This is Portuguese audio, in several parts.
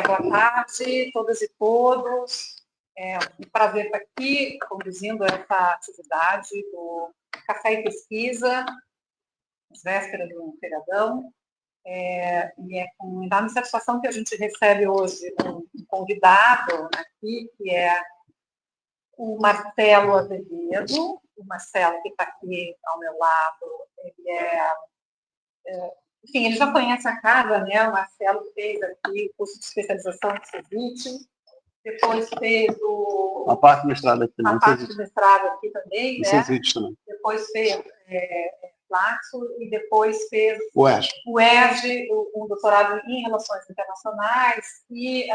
Boa tarde, todas e todos. É um prazer estar aqui conduzindo essa atividade do Café e Pesquisa, às vésperas do feriadão. E é com enorme satisfação que a gente recebe hoje um convidado aqui, que é o Marcelo Azevedo. O Marcelo, que está aqui ao meu lado, enfim, ele já conhece a casa, né? O Marcelo fez aqui o curso de especialização de CEVIT, depois fez a parte de mestrado aqui também. A parte de mestrado aqui também, né? CEVIT também. Depois fez Flaxo e depois fez o ERJ, um doutorado em Relações Internacionais, e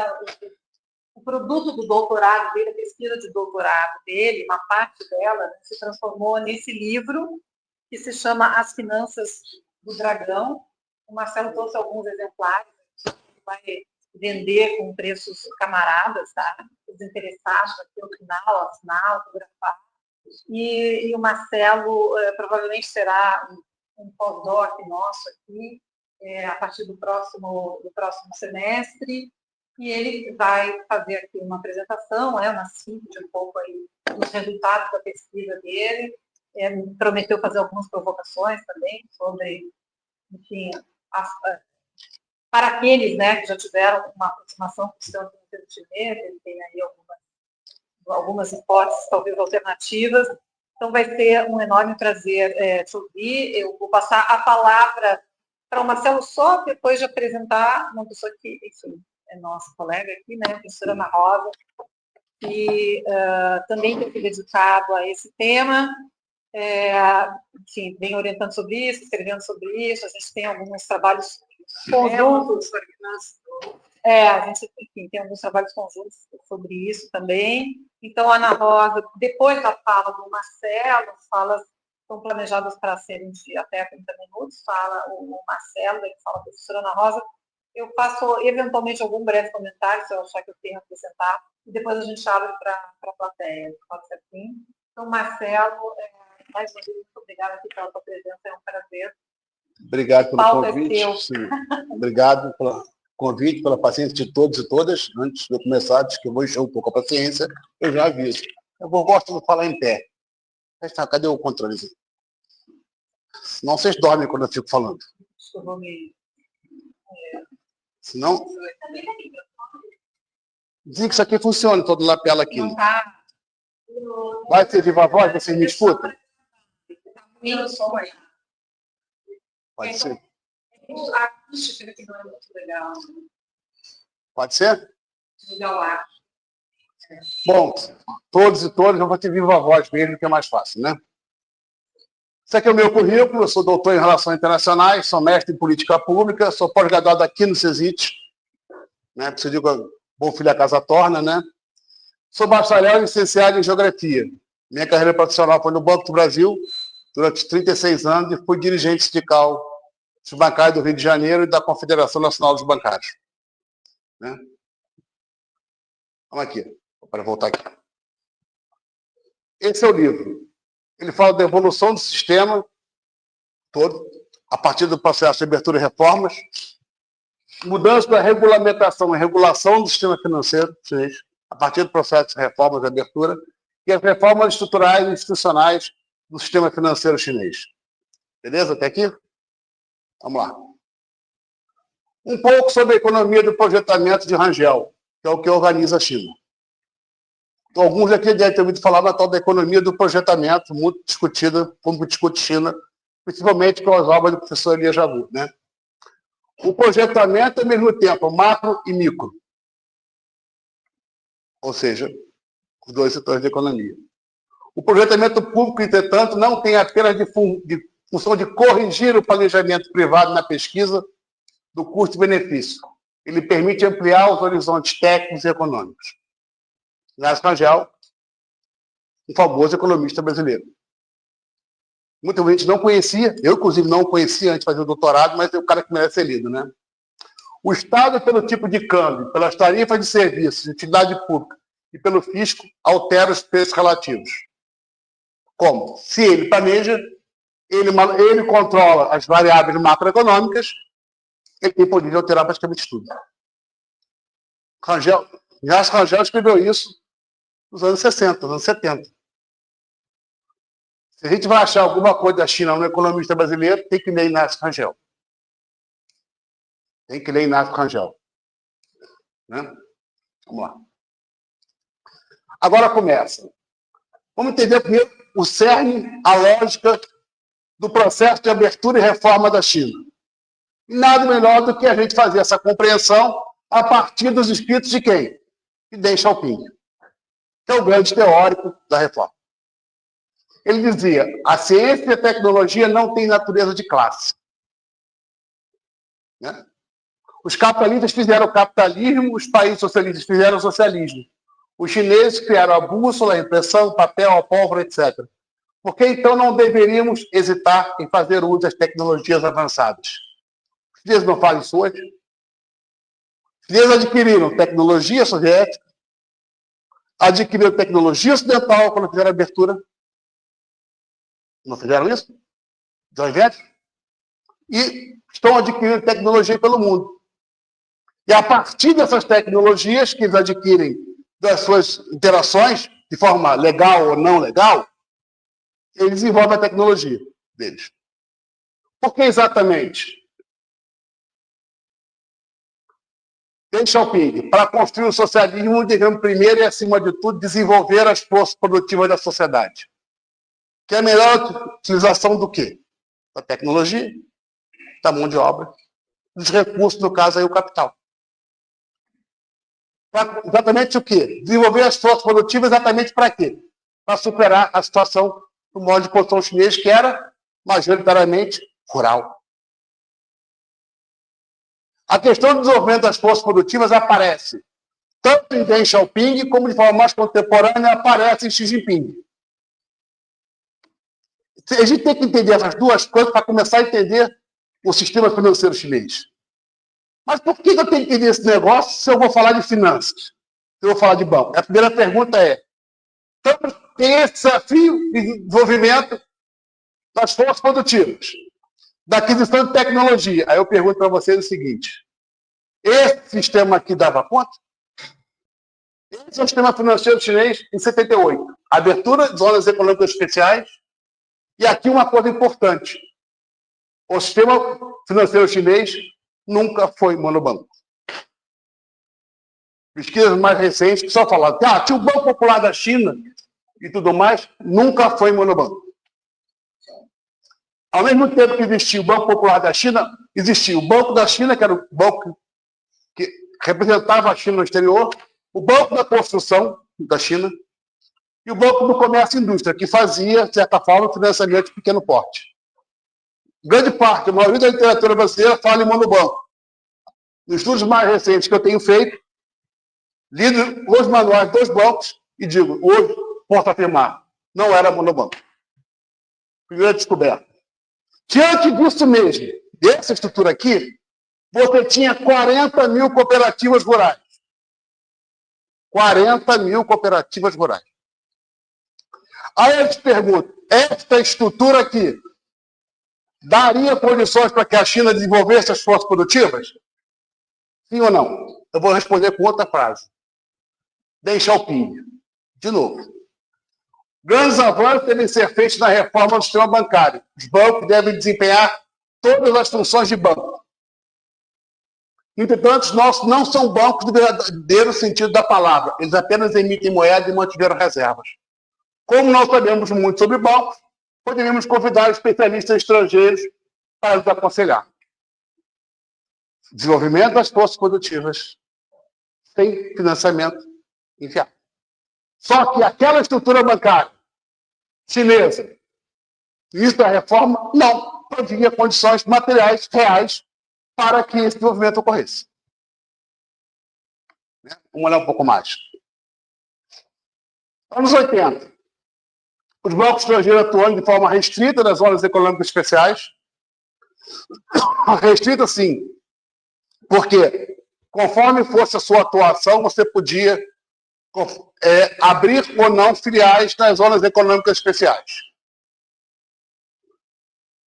o produto do doutorado dele, a pesquisa de doutorado dele, uma parte dela, né, se transformou nesse livro que se chama As Finanças do Dragão. O Marcelo trouxe alguns exemplares, a gente vai vender com preços camaradas, tá? Os interessados aqui ao final, assinar, autografar. E o Marcelo provavelmente será um pós-doc nosso aqui, a partir do próximo semestre, e ele vai fazer aqui uma apresentação, uma síntese um pouco aí dos resultados da pesquisa dele. Prometeu fazer algumas provocações também sobre, enfim, para aqueles, né, que já tiveram uma aproximação com o sistema financeiro chinês, ele tem aí algumas hipóteses, talvez alternativas. Então, vai ser um enorme prazer te ouvir. Eu vou passar a palavra para o Marcelo só depois de apresentar uma pessoa que, enfim, é nossa colega aqui, né, a professora Ana Rosa, que também tem se dedicado a esse tema. Enfim, vem orientando sobre isso, escrevendo sobre isso. A gente tem alguns trabalhos conjuntos. A gente, enfim, tem alguns trabalhos conjuntos sobre isso também. Então, a Ana Rosa, depois da fala do Marcelo, as falas estão planejadas para serem de até 30 minutos, fala o Marcelo, ele fala a professora Ana Rosa. Eu faço, eventualmente, algum breve comentário, se eu achar que eu tenho a acrescentar, e depois a gente abre para a plateia. Pode ser assim? Então, Marcelo, mais uma vez, muito obrigada aqui pela sua presença, é um prazer. Obrigado pelo convite. Sim. Obrigado pelo convite, pela paciência de todos e todas. Antes de eu começar, diz que eu vou encher um pouco a paciência, eu já aviso. Eu gosto de falar em pé. Cadê o controle? Senão vocês dormem quando eu fico falando. Senão... Dizem que isso aqui funciona, todo lapela aqui. Vai ser viva voz, vocês me escutam? Pode ser. A acústica aqui não é muito legal. Pode ser? Legal. Bom, todos e todas, eu vou ter viva voz mesmo, que é mais fácil, né? Esse aqui é o meu currículo, eu sou doutor em Relações Internacionais, sou mestre em Política Pública, sou pós-graduado aqui no CEVIT, né? Porque eu digo, bom filho a casa torna, né? Sou bacharel e licenciado em Geografia. Minha carreira profissional foi no Banco do Brasil, durante 36 anos, e fui dirigente sindical dos bancários do Rio de Janeiro e da Confederação Nacional dos Bancários. Né? Vamos aqui, para voltar aqui. Esse é o livro. Ele fala da evolução do sistema todo, a partir do processo de abertura e reformas, mudança da regulamentação e regulação do sistema financeiro chinês, a partir do processo de reformas e abertura, e as reformas estruturais e institucionais do sistema financeiro chinês. Beleza? Até aqui? Vamos lá. Um pouco sobre a economia do projetamento de Rangel, que é o que organiza a China. Então, alguns aqui devem ter ouvido falar da tal da economia do projetamento, muito discutida, como discute China, principalmente com as obras do professor Elias Jabbour, né? O projetamento é, ao mesmo tempo, macro e micro. Ou seja, os dois setores da economia. O projetamento público, entretanto, não tem apenas de função de corrigir o planejamento privado na pesquisa do custo-benefício. Ele permite ampliar os horizontes técnicos e econômicos. Inácio Rangel, um famoso economista brasileiro. Muita gente não conhecia, eu, inclusive, não conhecia antes de fazer o doutorado, mas é o cara que merece ser lido, né? O Estado, pelo tipo de câmbio, pelas tarifas de serviços, de utilidade pública e pelo fisco, altera os preços relativos. Como? Se ele planeja, ele controla as variáveis macroeconômicas, ele tem poder de alterar praticamente tudo. Rangel escreveu isso nos anos 60, nos anos 70. Se a gente vai achar alguma coisa da China no economista brasileiro, tem que ler Inácio Rangel. Tem que ler Inácio Rangel. Né? Vamos lá. Agora começa. Vamos entender primeiro o cerne, a lógica do processo de abertura e reforma da China. E nada melhor do que a gente fazer essa compreensão a partir dos escritos de quem? De Deng Xiaoping, que é o grande teórico da reforma. Ele dizia, a ciência e a tecnologia não têm natureza de classe. Né? Os capitalistas fizeram o capitalismo, os países socialistas fizeram o socialismo. Os chineses criaram a bússola, a impressão, o papel, a pólvora, etc. Por que, então, não deveríamos hesitar em fazer uso das tecnologias avançadas? Os chineses não fazem isso hoje? Os chineses adquiriram tecnologia soviética, adquiriram tecnologia ocidental quando fizeram a abertura. Não fizeram isso? Joint venture? E estão adquirindo tecnologia pelo mundo. E a partir dessas tecnologias que eles adquirem das suas interações, de forma legal ou não legal, eles desenvolvem a tecnologia deles. Por que exatamente? Deng Xiaoping, para construir o socialismo, devemos primeiro e, acima de tudo, desenvolver as forças produtivas da sociedade. Que é a melhor utilização do quê? Da tecnologia, da mão de obra, dos recursos, no caso aí o capital. Pra exatamente o quê? Desenvolver as forças produtivas exatamente para quê? Para superar a situação do modo de produção chinês, que era majoritariamente rural. A questão do desenvolvimento das forças produtivas aparece tanto em Deng Xiaoping, como de forma mais contemporânea aparece em Xi Jinping. A gente tem que entender essas duas coisas para começar a entender o sistema financeiro chinês. Mas por que eu tenho que entender esse negócio se eu vou falar de finanças? Se eu vou falar de banco? A primeira pergunta é, então, tem esse desafio de desenvolvimento das forças produtivas, da aquisição de tecnologia. Aí eu pergunto para vocês o seguinte, esse sistema aqui dava conta? Esse é o sistema financeiro chinês em 78. Abertura de zonas econômicas especiais. E aqui uma coisa importante. O sistema financeiro chinês nunca foi monobanco. Pesquisas mais recentes que só falaram que tinha o Banco Popular da China e tudo mais, nunca foi monobanco. Ao mesmo tempo que existia o Banco Popular da China, existia o Banco da China, que era o banco que representava a China no exterior, o Banco da Construção da China e o Banco do Comércio e Indústria, que fazia, de certa forma, financiamento de pequeno porte. Grande parte, a maioria da literatura brasileira fala em monobanco. Nos estudos mais recentes que eu tenho feito, lido os manuais dos bancos e digo, hoje, posso afirmar, não era monobanco. Primeira descoberta. Diante disso mesmo, dessa estrutura aqui, você tinha 40 mil cooperativas rurais. 40 mil cooperativas rurais. Aí eu te pergunto, esta estrutura aqui daria condições para que a China desenvolvesse as forças produtivas? Sim ou não? Eu vou responder com outra frase. Deng Xiaoping. De novo. Grandes avanços devem ser feitos na reforma do sistema bancário. Os bancos devem desempenhar todas as funções de banco. Entretanto, os nossos não são bancos no verdadeiro sentido da palavra. Eles apenas emitem moeda e mantiveram reservas. Como nós sabemos muito sobre bancos, poderíamos convidar especialistas estrangeiros para nos aconselhar. Desenvolvimento das forças produtivas sem financiamento inviável. Só que aquela estrutura bancária chinesa, isso da reforma, não havia condições materiais reais para que esse desenvolvimento ocorresse. Vamos olhar um pouco mais. Anos 80. Os bancos estrangeiros atuando de forma restrita nas zonas econômicas especiais. Restrita, sim, porque conforme fosse a sua atuação, você podia abrir ou não filiais nas zonas econômicas especiais.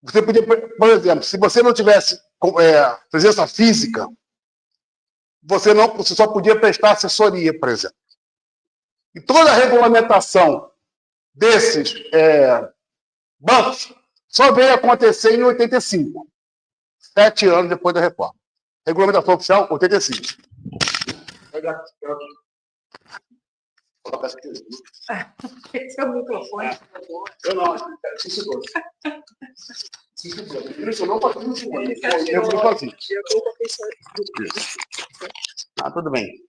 Você podia, por exemplo, se você não tivesse presença física você só podia prestar assessoria, por exemplo. E toda a regulamentação desses bancos só veio acontecer em 85, 7 anos depois da reforma. Regulamentação oficial, 85. Esse é o microfone, por favor. Eu não, 5 segundos. 5 segundos. Isso não pode ser. Eu fui sozinho. Tudo bem.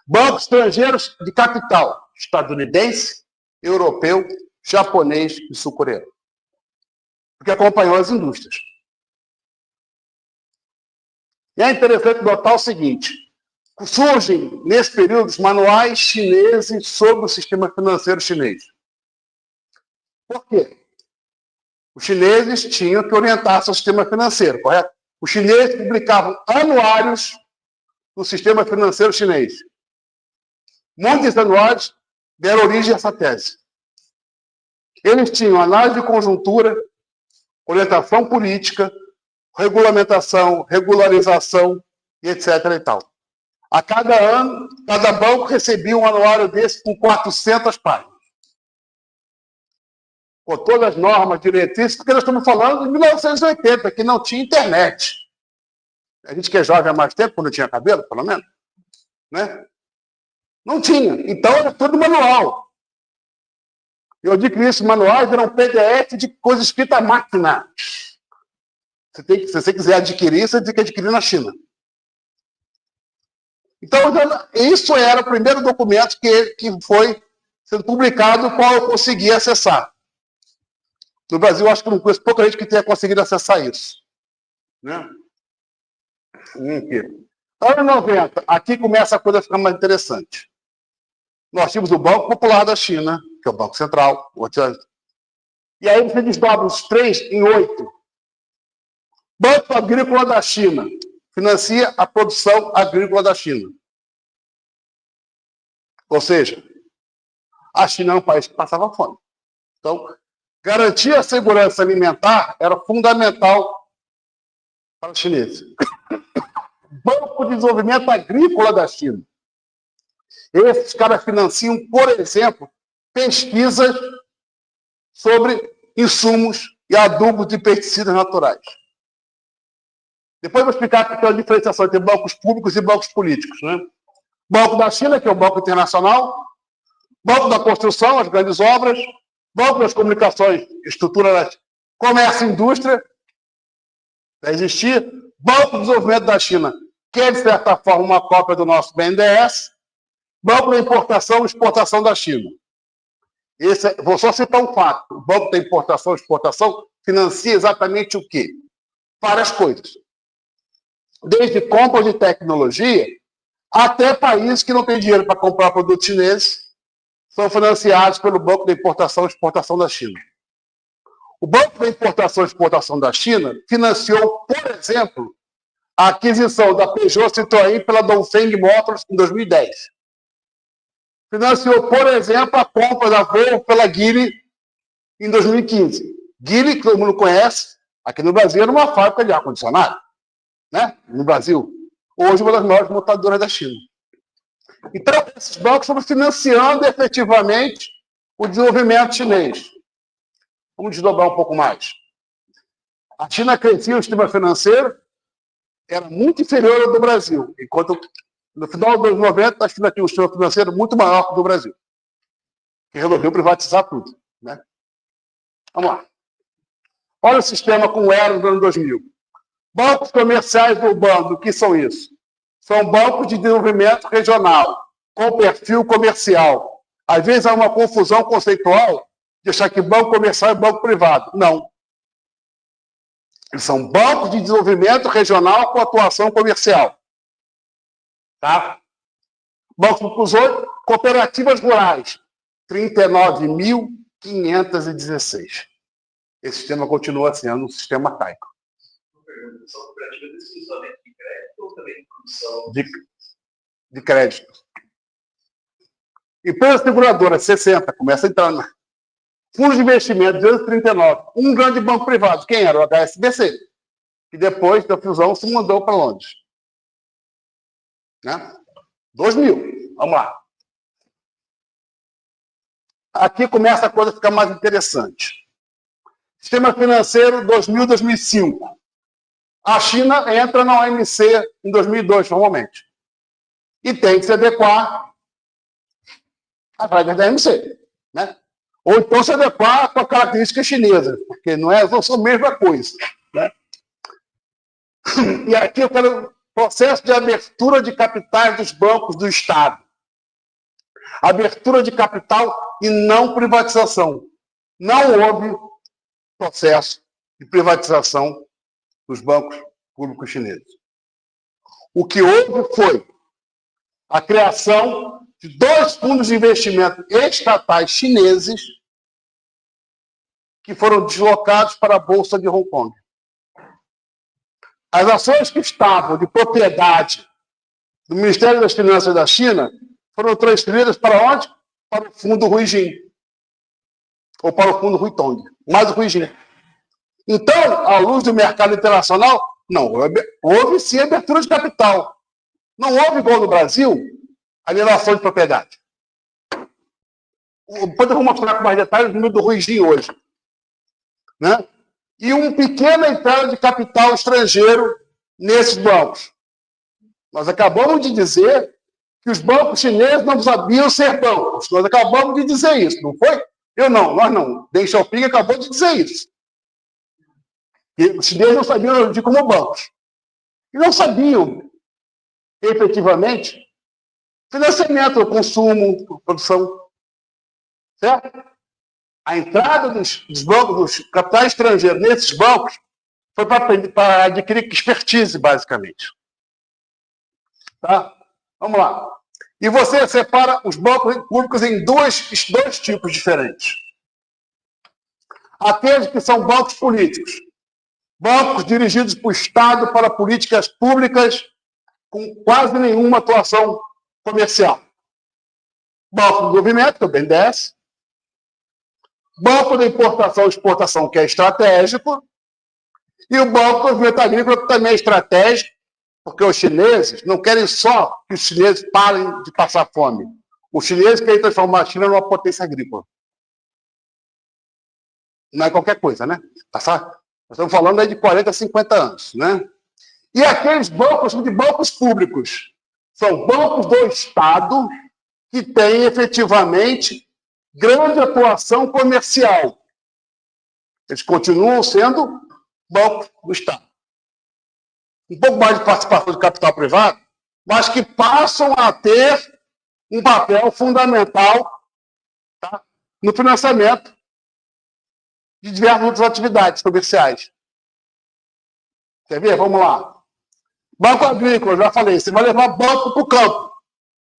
Bancos estrangeiros de capital, estadunidense, europeu, japonês e sul-coreano. Porque acompanhou as indústrias. E é interessante notar o seguinte: surgem, nesse período, os manuais chineses sobre o sistema financeiro chinês. Por quê? Os chineses tinham que orientar seu sistema financeiro, correto? Os chineses publicavam anuários no sistema financeiro chinês. Muitos anuários deram origem a essa tese. Eles tinham análise de conjuntura, orientação política, regulamentação, regularização, e etc. e tal. A cada ano, cada banco recebia um anuário desse com 400 páginas. Com todas as normas, diretrizes, porque nós estamos falando de 1980, que não tinha internet. A gente que é jovem há mais tempo, quando tinha cabelo, pelo menos, né? Não tinha. Então, era tudo manual. Eu digo que esses manuais eram PDF de coisa escrita à máquina. Se você quiser adquirir, você tem que adquirir na China. Então, isso era o primeiro documento que foi sendo publicado, o qual eu consegui acessar. No Brasil, acho que não conheço pouca gente que tenha conseguido acessar isso. Né? Aqui. Anos 90, aqui começa a coisa a ficar mais interessante. Nós tínhamos o Banco Popular da China, que é o Banco Central. E aí você desdobra os 3 em 8. Banco Agrícola da China financia a produção agrícola da China. Ou seja, a China é um país que passava fome. Então, garantir a segurança alimentar era fundamental para os chineses. Banco de Desenvolvimento Agrícola da China. Esses caras financiam, por exemplo, pesquisas sobre insumos e adubos de pesticidas naturais. Depois eu vou explicar a diferenciação entre bancos públicos e bancos políticos. Né? Banco da China, que é o Banco Internacional, Banco da Construção, as grandes obras, Banco das Comunicações, estrutura comércio e indústria, vai existir. Banco de Desenvolvimento da China, que é, de certa forma, uma cópia do nosso BNDES, Banco da Importação e Exportação da China. Vou só citar um fato. O Banco da Importação e Exportação financia exatamente o quê? Várias coisas. Desde compras de tecnologia até países que não têm dinheiro para comprar produtos chineses são financiados pelo Banco da Importação e Exportação da China. O Banco da Importação e Exportação da China financiou, por exemplo, a aquisição da Peugeot Citroën pela Dongfeng Motors em 2010. Financiou, por exemplo, a compra da Volvo pela Geely em 2015. Geely, que todo mundo conhece, aqui no Brasil, era uma fábrica de ar-condicionado. Né? No Brasil. Hoje, uma das maiores montadoras da China. Então, esses bancos estão financiando efetivamente o desenvolvimento chinês. Vamos desdobrar um pouco mais. A China crescia, o sistema financeiro era muito inferior ao do Brasil, enquanto no final dos anos 90 a China tinha um sistema financeiro muito maior que o do Brasil, que resolveu privatizar tudo. Né? Vamos lá. Olha o sistema como era no ano 2000. Bancos comerciais do bando, o que são isso? São bancos de desenvolvimento regional, com perfil comercial. Às vezes há uma confusão conceitual de achar que banco comercial é banco privado. Não. Eles são bancos de desenvolvimento regional com atuação comercial. Tá? Bancos inclusões, cooperativas rurais, 39.516. Esse sistema continua sendo um sistema arcaico. São cooperativas exclusivamente de crédito ou também de produção? De crédito. Empresa seguradora, 60, começa a entrar. Fundos de investimento, 239. Um grande banco privado. Quem era? O HSBC. Que depois da fusão se mudou para Londres. Né? 2000. Vamos lá. Aqui começa a coisa a ficar mais interessante. Sistema financeiro 2000, 2005. A China entra na OMC em 2002, normalmente. E tem que se adequar às regras da OMC. Né? Ou então se adequar com as características chinesas, porque não são a mesma coisa. Né? E aqui eu quero processo de abertura de capitais dos bancos do Estado. Abertura de capital e não privatização. Não houve processo de privatização dos bancos públicos chineses. O que houve foi a criação de 2 fundos de investimento estatais chineses que foram deslocados para a Bolsa de Hong Kong. As ações que estavam de propriedade do Ministério das Finanças da China foram transferidas para onde? Para o fundo Huijin. Ou para o fundo Huitong. Mais o Huijin. Então, à luz do mercado internacional, não, houve sim abertura de capital. Não houve, igual no Brasil, alienação de propriedade. Depois eu vou mostrar com mais detalhes o número do Huijin hoje. Né? E uma pequena entrada de capital estrangeiro nesses bancos. Nós acabamos de dizer que os bancos chineses não sabiam ser bancos. Nós acabamos de dizer isso, não foi? Eu não, nós não. Deng Xiaoping acabou de dizer isso. E os chineses não sabiam agir como bancos. E não sabiam, efetivamente, financiamento, consumo, produção. Certo? A entrada dos bancos, dos capitais estrangeiros nesses bancos foi para adquirir expertise, basicamente. Tá? Vamos lá. E você separa os bancos públicos em dois tipos diferentes. Aqueles que são bancos políticos. Bancos dirigidos por Estado para políticas públicas com quase nenhuma atuação comercial. Banco do Movimento, que é o BNDES. Banco da Importação e Exportação, que é estratégico. E o Banco do Movimento Agrícola, que também é estratégico, porque os chineses não querem só que os chineses parem de passar fome. Os chineses querem transformar a China numa potência agrícola. Não é qualquer coisa, né? Nós estamos falando aí de 40, 50 anos, né? E aqueles bancos são de bancos públicos. São bancos do Estado que têm efetivamente grande atuação comercial. Eles continuam sendo bancos do Estado. Um pouco mais de participação de capital privado, mas que passam a ter um papel fundamental, tá, no financiamento de diversas outras atividades comerciais. Quer ver? Vamos lá. Banco agrícola, já falei, você vai levar banco para o campo.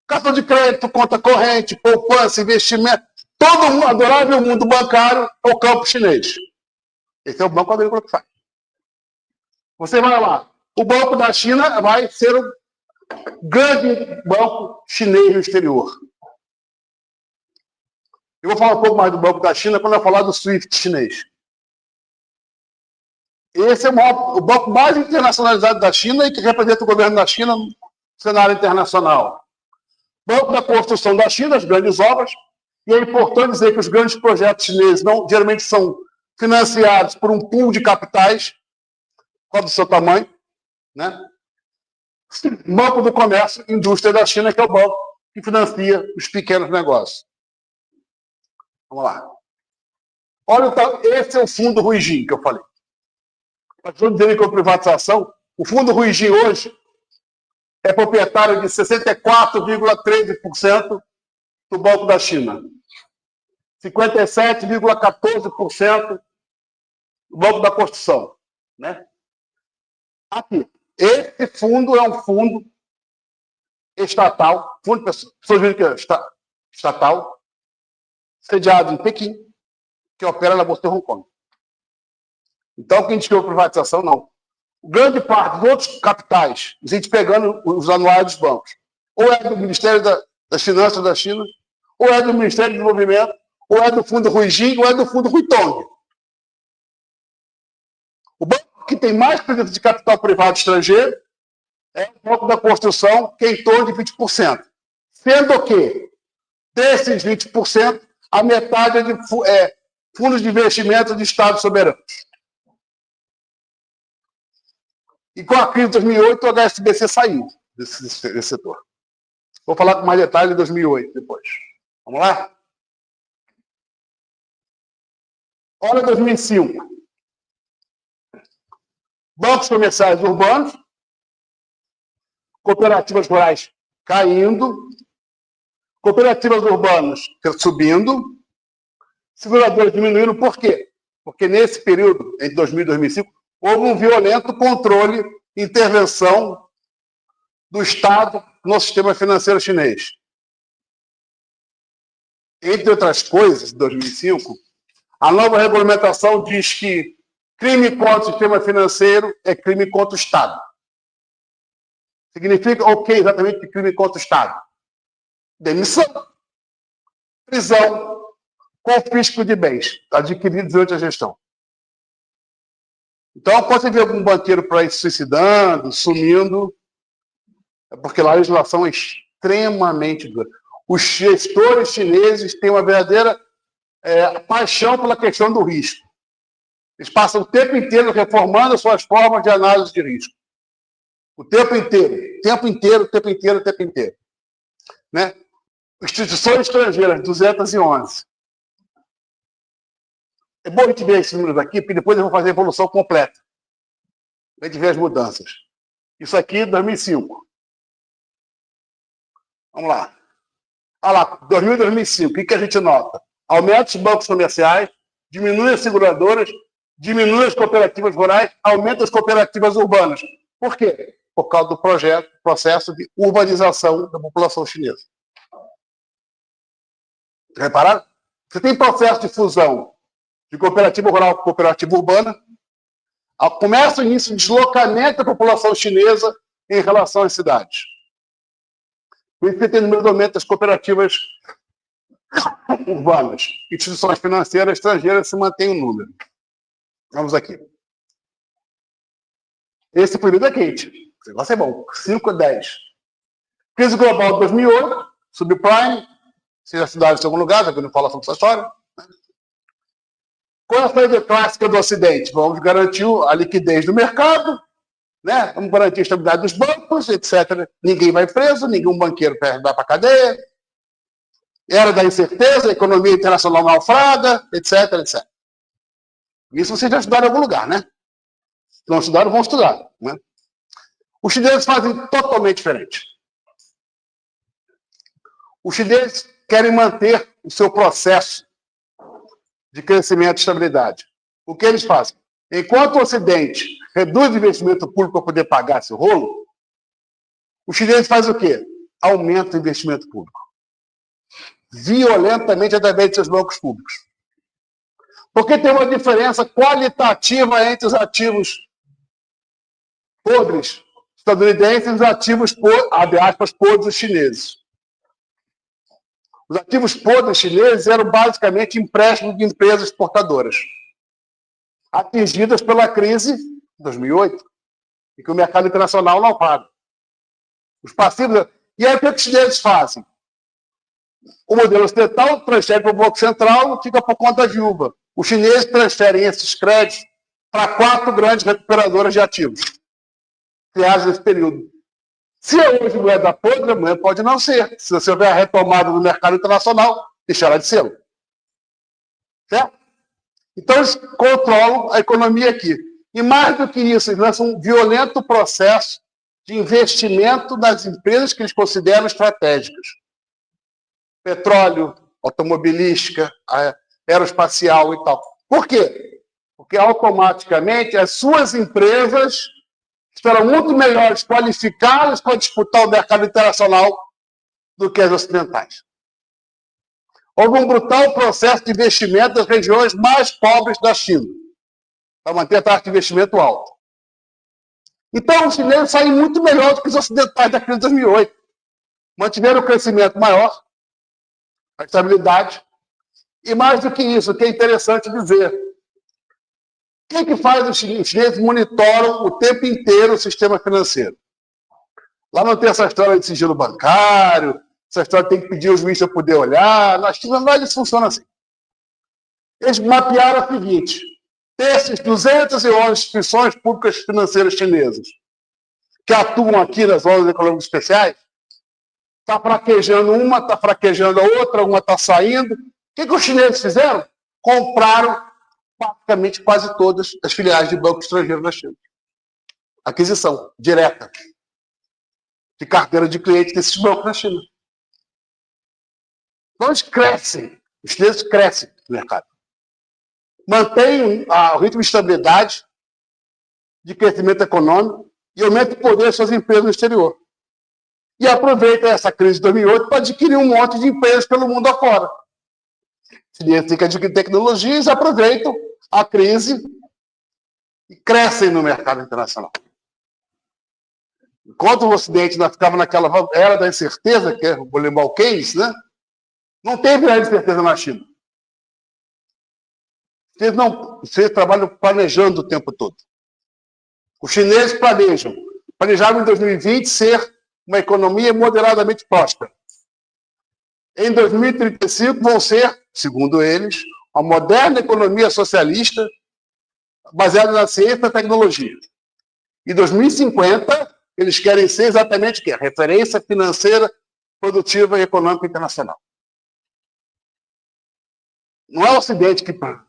Cartão de crédito, conta corrente, poupança, investimento. Todo mundo, adorável mundo bancário, é o campo chinês. Esse é o banco agrícola que faz. Você vai lá. O Banco da China vai ser o grande banco chinês no exterior. Eu vou falar um pouco mais do Banco da China quando eu falar do SWIFT chinês. Esse é o banco mais internacionalizado da China e que representa o governo da China no cenário internacional. Banco da Construção da China, as grandes obras. E é importante dizer que os grandes projetos chineses geralmente são financiados por um pool de capitais, qual do seu tamanho, né? Banco do Comércio, Indústria da China, que é o banco que financia os pequenos negócios. Vamos lá. Olha, esse é o fundo Huijin que eu falei. Para todos dizerem que é privatização, o fundo Huijin hoje é proprietário de 64,13% do Banco da China. 57,14% do Banco da Construção. Né? Aqui. Esse fundo é um fundo estatal, fundo pessoas que é estatal, sediado em Pequim, que opera na Bolsa de Hong Kong. Então, quem diz que é privatização, não. Grande parte dos outros capitais, a gente pegando os anuários dos bancos, ou é do Ministério das Finanças da China, ou é do Ministério do Desenvolvimento, ou é do fundo Huijin, ou é do fundo Huitong. O banco que tem mais presença de capital privado estrangeiro é o bloco da construção, que é em torno de 20%. Sendo que, desses 20%, a metade é de fundos de investimento de Estados soberanos. E com a crise de 2008, o HSBC saiu desse setor. Vou falar com mais detalhes em 2008 depois. Vamos lá? Olha 2005. Bancos comerciais urbanos, cooperativas rurais caindo, cooperativas urbanas subindo, seguradoras diminuindo. Por quê? Porque nesse período, entre 2000 e 2005, houve um violento controle, intervenção do Estado no sistema financeiro chinês. Entre outras coisas, em 2005, a nova regulamentação diz que crime contra o sistema financeiro é crime contra o Estado. Significa o que exatamente crime contra o Estado? Demissão, prisão, confisco de bens adquiridos durante a gestão. Então, quando você vê algum banqueiro por aí se suicidando, sumindo, é porque lá a legislação é extremamente dura. Os gestores chineses têm uma verdadeira paixão pela questão do risco. Eles passam o tempo inteiro reformando as suas formas de análise de risco. O tempo inteiro, tempo inteiro, tempo inteiro, tempo inteiro. Né? Instituições estrangeiras, 211. É bom a gente ver esses números aqui, porque depois eu vou fazer a evolução completa. A gente vê as mudanças. Isso aqui, 2005. Vamos lá. Olha lá, 2000 e 2005, o que a gente nota? Aumenta os bancos comerciais, diminui as seguradoras, diminui as cooperativas rurais, aumenta as cooperativas urbanas. Por quê? Por causa do processo de urbanização da população chinesa. Repararam? Você tem processo de fusão de cooperativa rural com cooperativa urbana, começa o início de deslocamento da população chinesa em relação às cidades. Por isso você tem número de aumento das cooperativas urbanas. Instituições financeiras estrangeiras se mantém o número. Vamos aqui. Esse período é quente. O negócio é bom. 5 a 10. Crise global de 2008, subprime. Vocês já estudaram em algum lugar, já que eu não falo sobre essa história. Qual é a saída clássica do Ocidente? Vamos garantir a liquidez do mercado, né? Vamos garantir a estabilidade dos bancos, etc. Ninguém vai preso, nenhum banqueiro vai para a cadeia. Era da incerteza, a economia internacional naufraga, etc, etc. Isso vocês já estudaram em algum lugar, né? Se não estudaram, vão estudar. Né? Os chineses fazem totalmente diferente. Os chineses querem manter o seu processo de crescimento e estabilidade. O que eles fazem? Enquanto o Ocidente reduz o investimento público para poder pagar esse rolo, os chineses fazem o quê? Aumenta o investimento público. Violentamente através de seus bancos públicos. Porque tem uma diferença qualitativa entre os ativos podres estadunidenses e os ativos, abre aspas, podres chineses. Os ativos podres chineses eram basicamente empréstimos de empresas exportadoras, atingidas pela crise de 2008, e que o mercado internacional não paga. Os passivos... E aí o que os chineses fazem? O modelo ocidental transfere para o Banco Central e fica por conta viúva. Os chineses transferem esses créditos para 4 grandes recuperadoras de ativos, criadas nesse período. Se hoje moeda podre, amanhã pode não ser. Se você houver a retomada no mercado internacional, deixará de ser. Certo? Então, eles controlam a economia aqui. E mais do que isso, eles lançam um violento processo de investimento nas empresas que eles consideram estratégicas. Petróleo, automobilística, aeroespacial e tal. Por quê? Porque automaticamente as suas empresas serão muito melhores qualificadas para disputar o mercado internacional do que as ocidentais. Houve um brutal processo de investimento das regiões mais pobres da China, para manter a taxa de investimento alta. Então, os chineses saem muito melhor do que os ocidentais da crise de 2008. Mantiveram o crescimento maior, a estabilidade, e mais do que isso, o que é interessante dizer, o que faz os chineses monitoram o tempo inteiro o sistema financeiro? Lá não tem essa história de sigilo bancário, essa história tem que pedir ao juiz para poder olhar. Na China, não, isso funciona assim. Eles mapearam o seguinte: desses 211 instituições públicas financeiras chinesas que atuam aqui nas zonas econômicas especiais, está fraquejando uma, está fraquejando a outra, uma está saindo. O que os chineses fizeram? Compraram praticamente quase todas as filiais de banco estrangeiro na China. Aquisição direta de carteira de clientes desses bancos na China. Então eles crescem, os chineses crescem no mercado. Mantêm o ritmo de estabilidade, de crescimento econômico e aumenta o poder das suas empresas no exterior. E aproveita essa crise de 2008 para adquirir um monte de empresas pelo mundo afora. Os chineses têm que adquirir tecnologias, aproveitam a crise e crescem no mercado internacional. Enquanto o Ocidente ainda ficava naquela era da incerteza, que é o lembrar o Keynes, né? Não teve era de incerteza na China. Vocês trabalham planejando o tempo todo. Os chineses planejavam em 2020 ser uma economia moderadamente próspera. Em 2035 vão ser, segundo eles, uma moderna economia socialista baseada na ciência e na tecnologia. Em 2050, eles querem ser exatamente o quê? A referência financeira, produtiva e econômica internacional. Não é o Ocidente que planeja.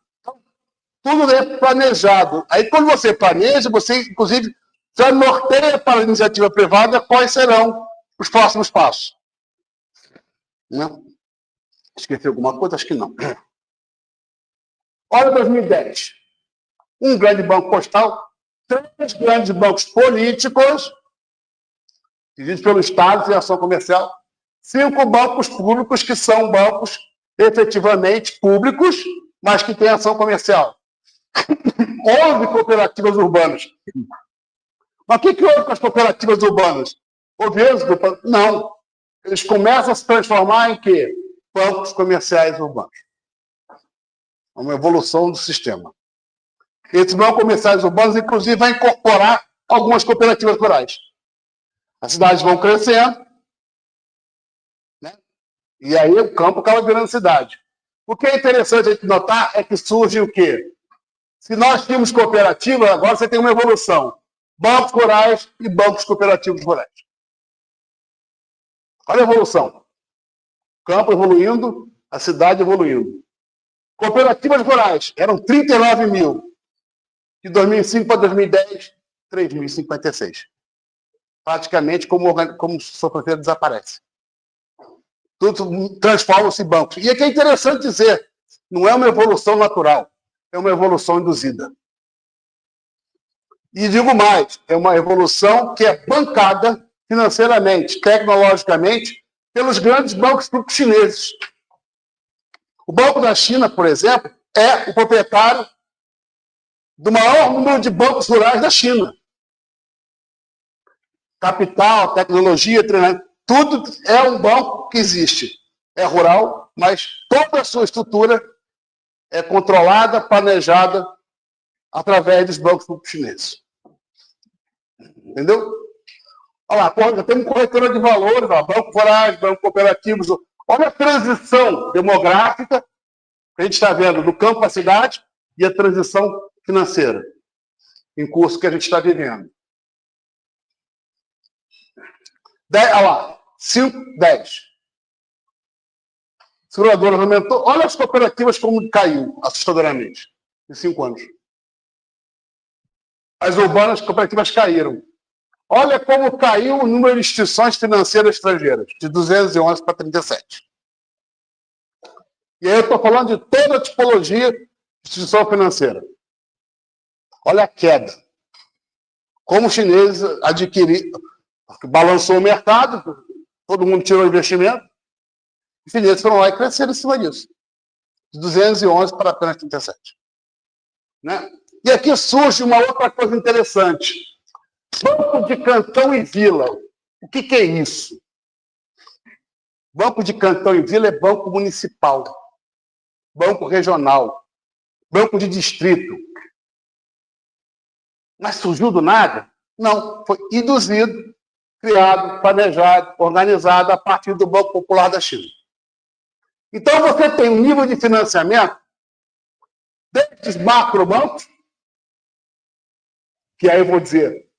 Tudo é planejado. Aí, quando você planeja, você, inclusive, já norteia para a iniciativa privada quais serão os próximos passos. Não? Esqueci alguma coisa? Acho que não. Olha 2010. Um grande banco postal, 3 grandes bancos políticos, divididos pelo Estado em ação comercial, 5 bancos públicos que são bancos efetivamente públicos, mas que têm ação comercial. 11 cooperativas urbanas. Mas o que houve com as cooperativas urbanas? Não. Eles começam a se transformar em quê? Bancos comerciais urbanos. É uma evolução do sistema. Esses bancos comerciais urbanos, inclusive, vão incorporar algumas cooperativas rurais. As cidades vão crescendo, né? E aí o campo acaba virando cidade. O que é interessante a gente notar é que surge o quê? Se nós tínhamos cooperativa, agora você tem uma evolução. Bancos rurais e bancos cooperativos rurais. Olha a evolução. O campo evoluindo, a cidade evoluindo. Cooperativas rurais eram 39 mil. De 2005 para 2010, 3.056. Praticamente como sua fronteira desaparece. Tudo transforma-se em bancos. E aqui é interessante dizer, não é uma evolução natural, é uma evolução induzida. E digo mais, é uma evolução que é bancada financeiramente, tecnologicamente, pelos grandes bancos públicos chineses. O Banco da China, por exemplo, é o proprietário do maior número de bancos rurais da China. Capital, tecnologia, treinamento, tudo é um banco que existe. É rural, mas toda a sua estrutura é controlada, planejada através dos bancos públicos chineses. Entendeu? Olha lá, temos corretora de valores, bancos rurais, bancos cooperativos. Olha a transição demográfica que a gente está vendo do campo à cidade e a transição financeira em curso que a gente está vivendo. 10, olha lá, 5, 10. Seguradoras aumentou. Olha as cooperativas como caiu assustadoramente em 5 anos. As urbanas cooperativas caíram. Olha como caiu o número de instituições financeiras estrangeiras, de 211 para 37. E aí eu estou falando de toda a tipologia de instituição financeira. Olha a queda. Como os chineses adquiriram, balançou o mercado, todo mundo tirou o investimento, os chineses foram lá e cresceram em cima disso. De 211 para apenas 37. Né? E aqui surge uma outra coisa interessante. Banco de cantão e vila. O que é isso? Banco de cantão e vila é banco municipal, banco regional, banco de distrito. Mas surgiu do nada? Não, foi induzido criado, planejado, organizado a partir do Banco Popular da China. Então, você tem um nível de financiamento desses macrobancos, que aí eu vou dizer,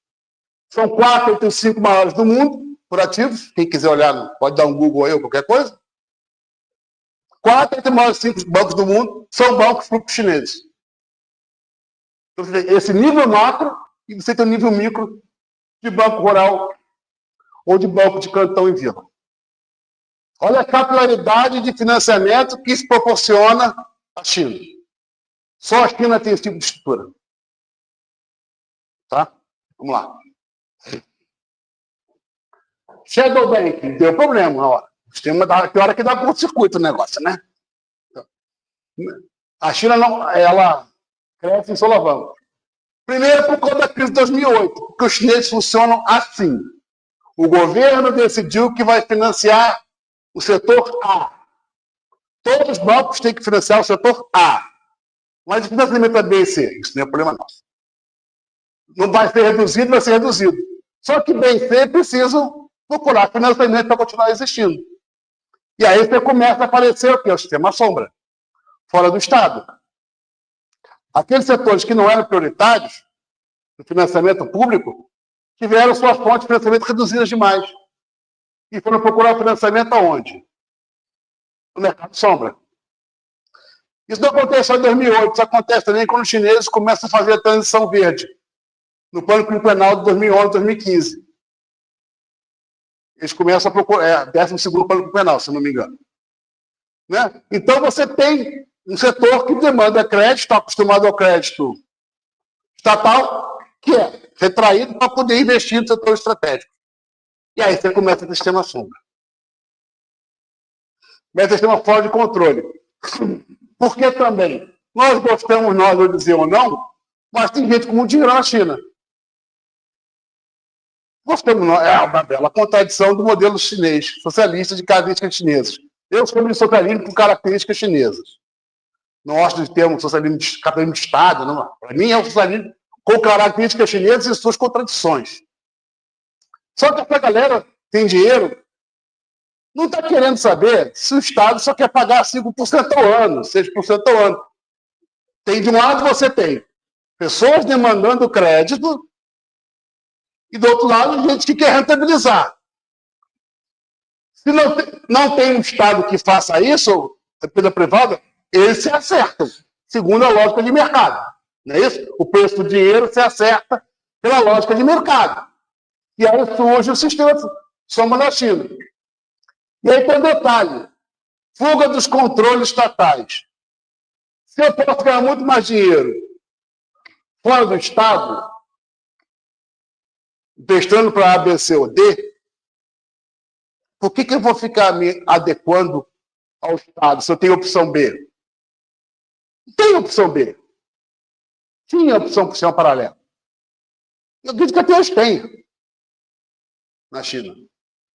são 4 entre os 5 maiores do mundo, por ativos. Quem quiser olhar, pode dar um Google aí ou qualquer coisa. 4 entre os maiores 5 bancos do mundo são bancos chineses. Então, esse nível macro e você tem o nível micro de banco rural ou de banco de cantão e vila. Olha a capilaridade de financiamento que isso proporciona à China. Só a China tem esse tipo de estrutura. Tá? Vamos lá. Shadow Banking, deu problema na hora. Tem hora que dá curto-circuito o negócio, né? A China não, ela cresce em solavanco. Primeiro, por conta da crise de 2008, porque os chineses funcionam assim. O governo decidiu que vai financiar o setor A. Todos os bancos têm que financiar o setor A. Mas o financiamento é B e C. Isso não é problema nosso. Não vai ser reduzido, vai ser reduzido. Só que B e C precisam procurar financiamento para continuar existindo. E aí você começa a aparecer o quê? O sistema sombra. Fora do Estado. Aqueles setores que não eram prioritários no financiamento público tiveram suas fontes de financiamento reduzidas demais. E foram procurar financiamento aonde? No mercado sombra. Isso não aconteceu em 2008, isso acontece também quando os chineses começam a fazer a transição verde, no plano quinquenal de 2011, 2015. Eles começam a procurar, 12º plano quinquenal, se não me engano. Né? Então você tem um setor que demanda crédito, está acostumado ao crédito estatal, que é retraído para poder investir no setor estratégico. E aí você começa a ter sistema sombra. Começa a ter sistema fora de controle. Porque também, nós gostamos, nós vou dizer ou não, mas tem gente com muito dinheiro na China. Gostamos, não, é uma bela contradição do modelo chinês, socialista de características chinesas. Eu sou de socialismo com características chinesas. Não gosto de termo socialismo de capitalismo de Estado, não. Para mim é o socialismo com características chinesas e suas contradições. Só que essa galera tem dinheiro, não está querendo saber se o Estado só quer pagar 5% ao ano, 6% ao ano. Tem de um lado você tem pessoas demandando crédito e do outro lado gente que quer rentabilizar. Se não tem um Estado que faça isso, pela privada, eles se acertam, segundo a lógica de mercado. Não é isso? O preço do dinheiro se acerta pela lógica de mercado. E aí surge o sistema sombra na China. E aí tem um detalhe. Fuga dos controles estatais. Se eu posso ganhar muito mais dinheiro fora do Estado, prestando para A, B, C ou D, por que eu vou ficar me adequando ao Estado se eu tenho opção B? Não tem opção B. Tinha opção por sistema paralelo. Eu acredito que até hoje tem na China.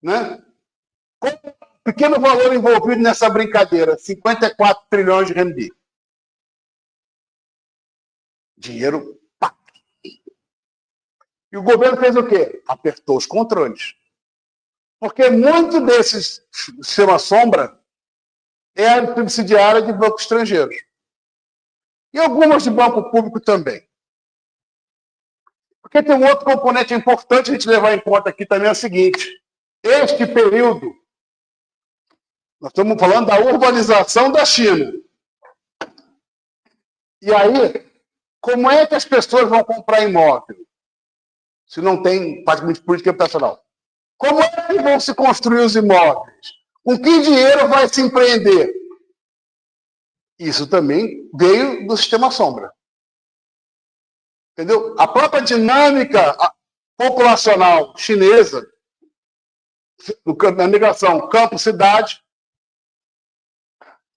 Né? Com um pequeno valor envolvido nessa brincadeira, 54 trilhões de RMB. Dinheiro, pá. E o governo fez o quê? Apertou os controles. Porque muito desses sistema sombra é subsidiária de bancos estrangeiros. E algumas de banco público também. Porque tem um outro componente importante a gente levar em conta aqui também, é o seguinte. Este período, nós estamos falando da urbanização da China. E aí, como é que as pessoas vão comprar imóvel? Se não tem praticamente política habitacional. Como é que vão se construir os imóveis? Com que dinheiro vai se empreender? Isso também veio do sistema sombra. Entendeu? A própria dinâmica populacional chinesa, na migração campo-cidade,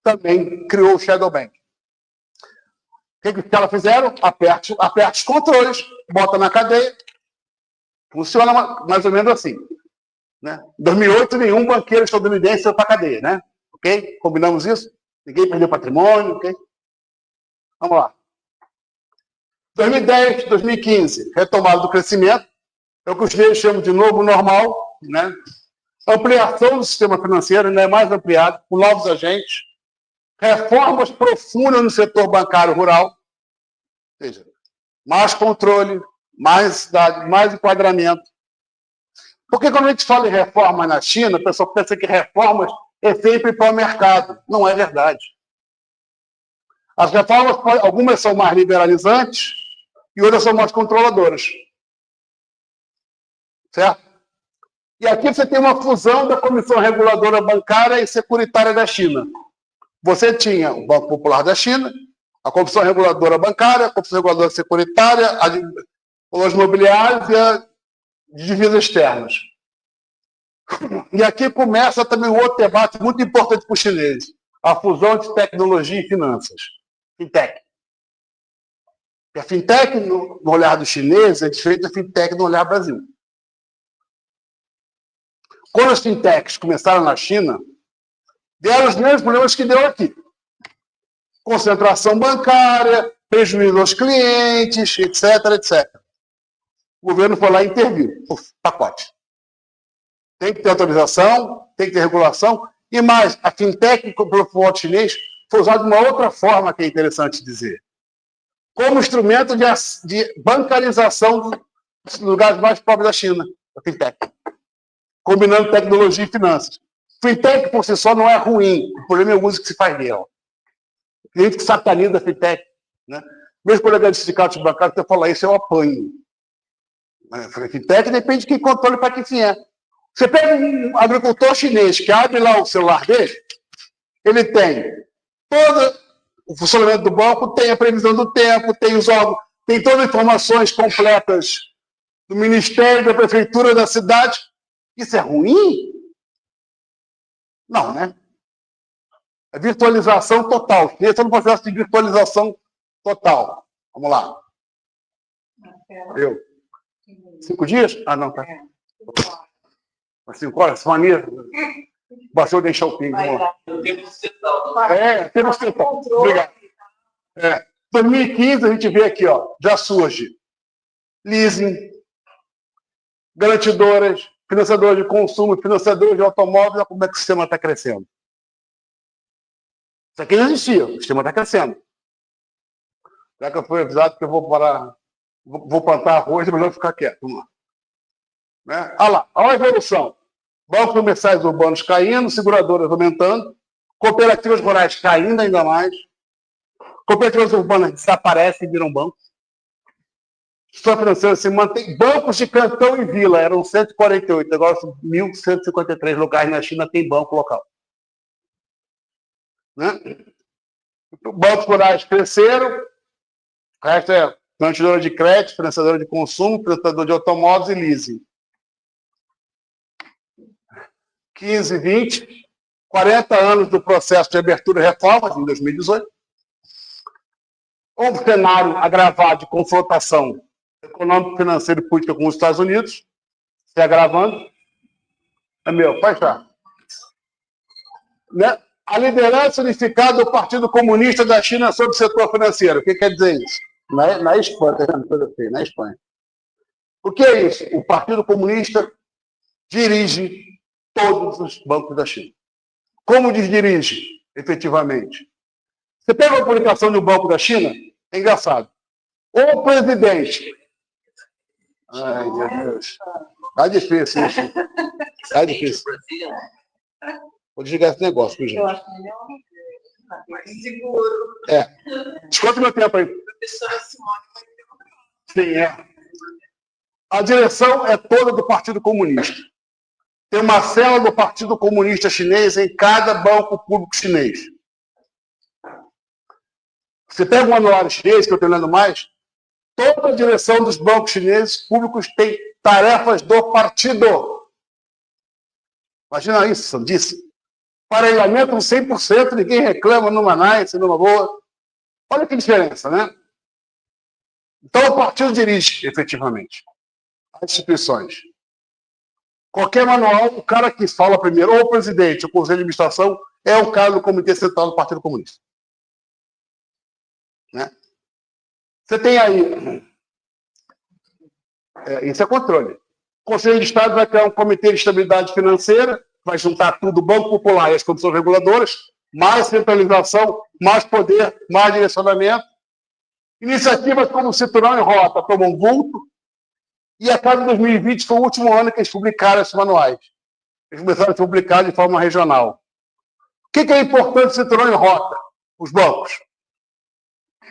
também criou o Shadow Bank. O que os caras fizeram? Aperta os controles, bota na cadeia. Funciona mais ou menos assim. Né? Em 2008, nenhum banqueiro estadunidense foi para a cadeia. Né? Ok? Combinamos isso? Ninguém perdeu patrimônio. Ok? Vamos lá. 2010, 2015, retomada do crescimento. É o que os chineses chamam de novo normal, né? Ampliação do sistema financeiro, ainda é mais ampliado, com novos agentes, reformas profundas no setor bancário rural, ou seja, mais controle, mais cidade, mais enquadramento. Porque quando a gente fala em reforma na China, a pessoa pensa que reformas é sempre para o mercado. Não é verdade. As reformas, algumas são mais liberalizantes e outras são mais controladoras. Certo? E aqui você tem uma fusão da Comissão Reguladora Bancária e Securitária da China. Você tinha o Banco Popular da China, a Comissão Reguladora Bancária, a Comissão Reguladora Securitária, a de lojas imobiliárias e a de divisas externas. E aqui começa também um outro debate muito importante para os chineses, a fusão de tecnologia e finanças. Fintech. E a fintech, no olhar dos chineses, é diferente da fintech no olhar do Brasil. Quando as fintechs começaram na China, deram os mesmos problemas que deu aqui. Concentração bancária, prejuízo aos clientes, etc, etc. O governo foi lá e interviu. Pacote. Tem que ter autorização, tem que ter regulação. E mais, a fintech, pelo voto chinês, foi usada de uma outra forma que é interessante dizer. Como instrumento de bancarização dos lugares mais pobres da China, a fintech. Combinando tecnologia e finanças. Fintech, por si só, não é ruim. O problema é o uso que se faz dela. Tem gente que sataniza a fintech. Né? Mesmo colega de sindicatos bancários, você fala isso, eu apanho. Fintech depende de quem controle para que fim é. Você pega um agricultor chinês que abre lá o celular dele, ele tem todo o funcionamento do banco, tem a previsão do tempo, tem os órgãos, tem todas as informações completas do Ministério, da Prefeitura, da cidade. Isso é ruim? Não, né? É virtualização total. Esse é um processo de virtualização total. Vamos lá. Eu. 5 dias? Ah, não, tá. 5 horas? Mania. Baixou deixar o pingo. Vamos lá. Temos central. Obrigado. 2015, a gente vê aqui, ó, já surge leasing, garantidoras, financiadores de consumo, financiadores de automóveis. Olha como é que o sistema está crescendo. Isso aqui não existia, o sistema está crescendo. Já que eu fui avisado que eu vou parar, vou plantar arroz, é melhor ficar quieto. Vamos lá. Né? Olha lá, olha a evolução. Bancos comerciais urbanos caindo, seguradoras aumentando, cooperativas rurais caindo ainda mais, cooperativas urbanas desaparecem e viram bancos. O sistema financeiro se mantém. Bancos de cantão e vila eram 148, agora são 1.153 lugares na China tem banco local. Né? Bancos rurais cresceram, o resto é garantidora de crédito, financiadora de consumo, financiador de automóveis e leasing. 15, 20, 40 anos do processo de abertura e reformas, em 2018. Um cenário agravado de confrontação econômico, financeira e política com os Estados Unidos, se agravando. Pode estar. Né? A liderança unificada do Partido Comunista da China sobre o setor financeiro. O que quer dizer isso? Na Espanha, tá vendo coisa feia? Na Espanha. O que é isso? O Partido Comunista dirige todos os bancos da China. Como dirige, efetivamente? Você pega a publicação do Banco da China, é engraçado. O presidente... Ai, meu Deus. Tá difícil isso. Tá difícil. Vou desligar esse negócio, viu, gente? Eu acho melhor. Seguro. Desconta meu tempo aí. Professora Simone. Sim, A direção é toda do Partido Comunista. Tem uma célula do Partido Comunista Chinês em cada banco público chinês. Você pega o anuário chinês, que eu estou lendo mais, toda a direção dos bancos chineses públicos tem tarefas do partido. Imagina isso, sandice. Parelhamento 100%, ninguém reclama numa nice, numa boa. Olha que diferença, né? Então o partido dirige, efetivamente, as instituições. Qualquer manual, o cara que fala primeiro, ou o presidente, ou o conselho de administração, é o cara do Comitê Central do Partido Comunista. Né? Você tem aí... isso é controle. O Conselho de Estado vai criar um comitê de estabilidade financeira, vai juntar tudo, o Banco Popular e as comissões reguladoras, mais centralização, mais poder, mais direcionamento. Iniciativas como o Cinturão em Rota tomam vulto, e a cada 2020 foi o último ano que eles publicaram esses manuais. Eles começaram a ser publicados de forma regional. O que é importante do Cinturão em Rota? Os bancos.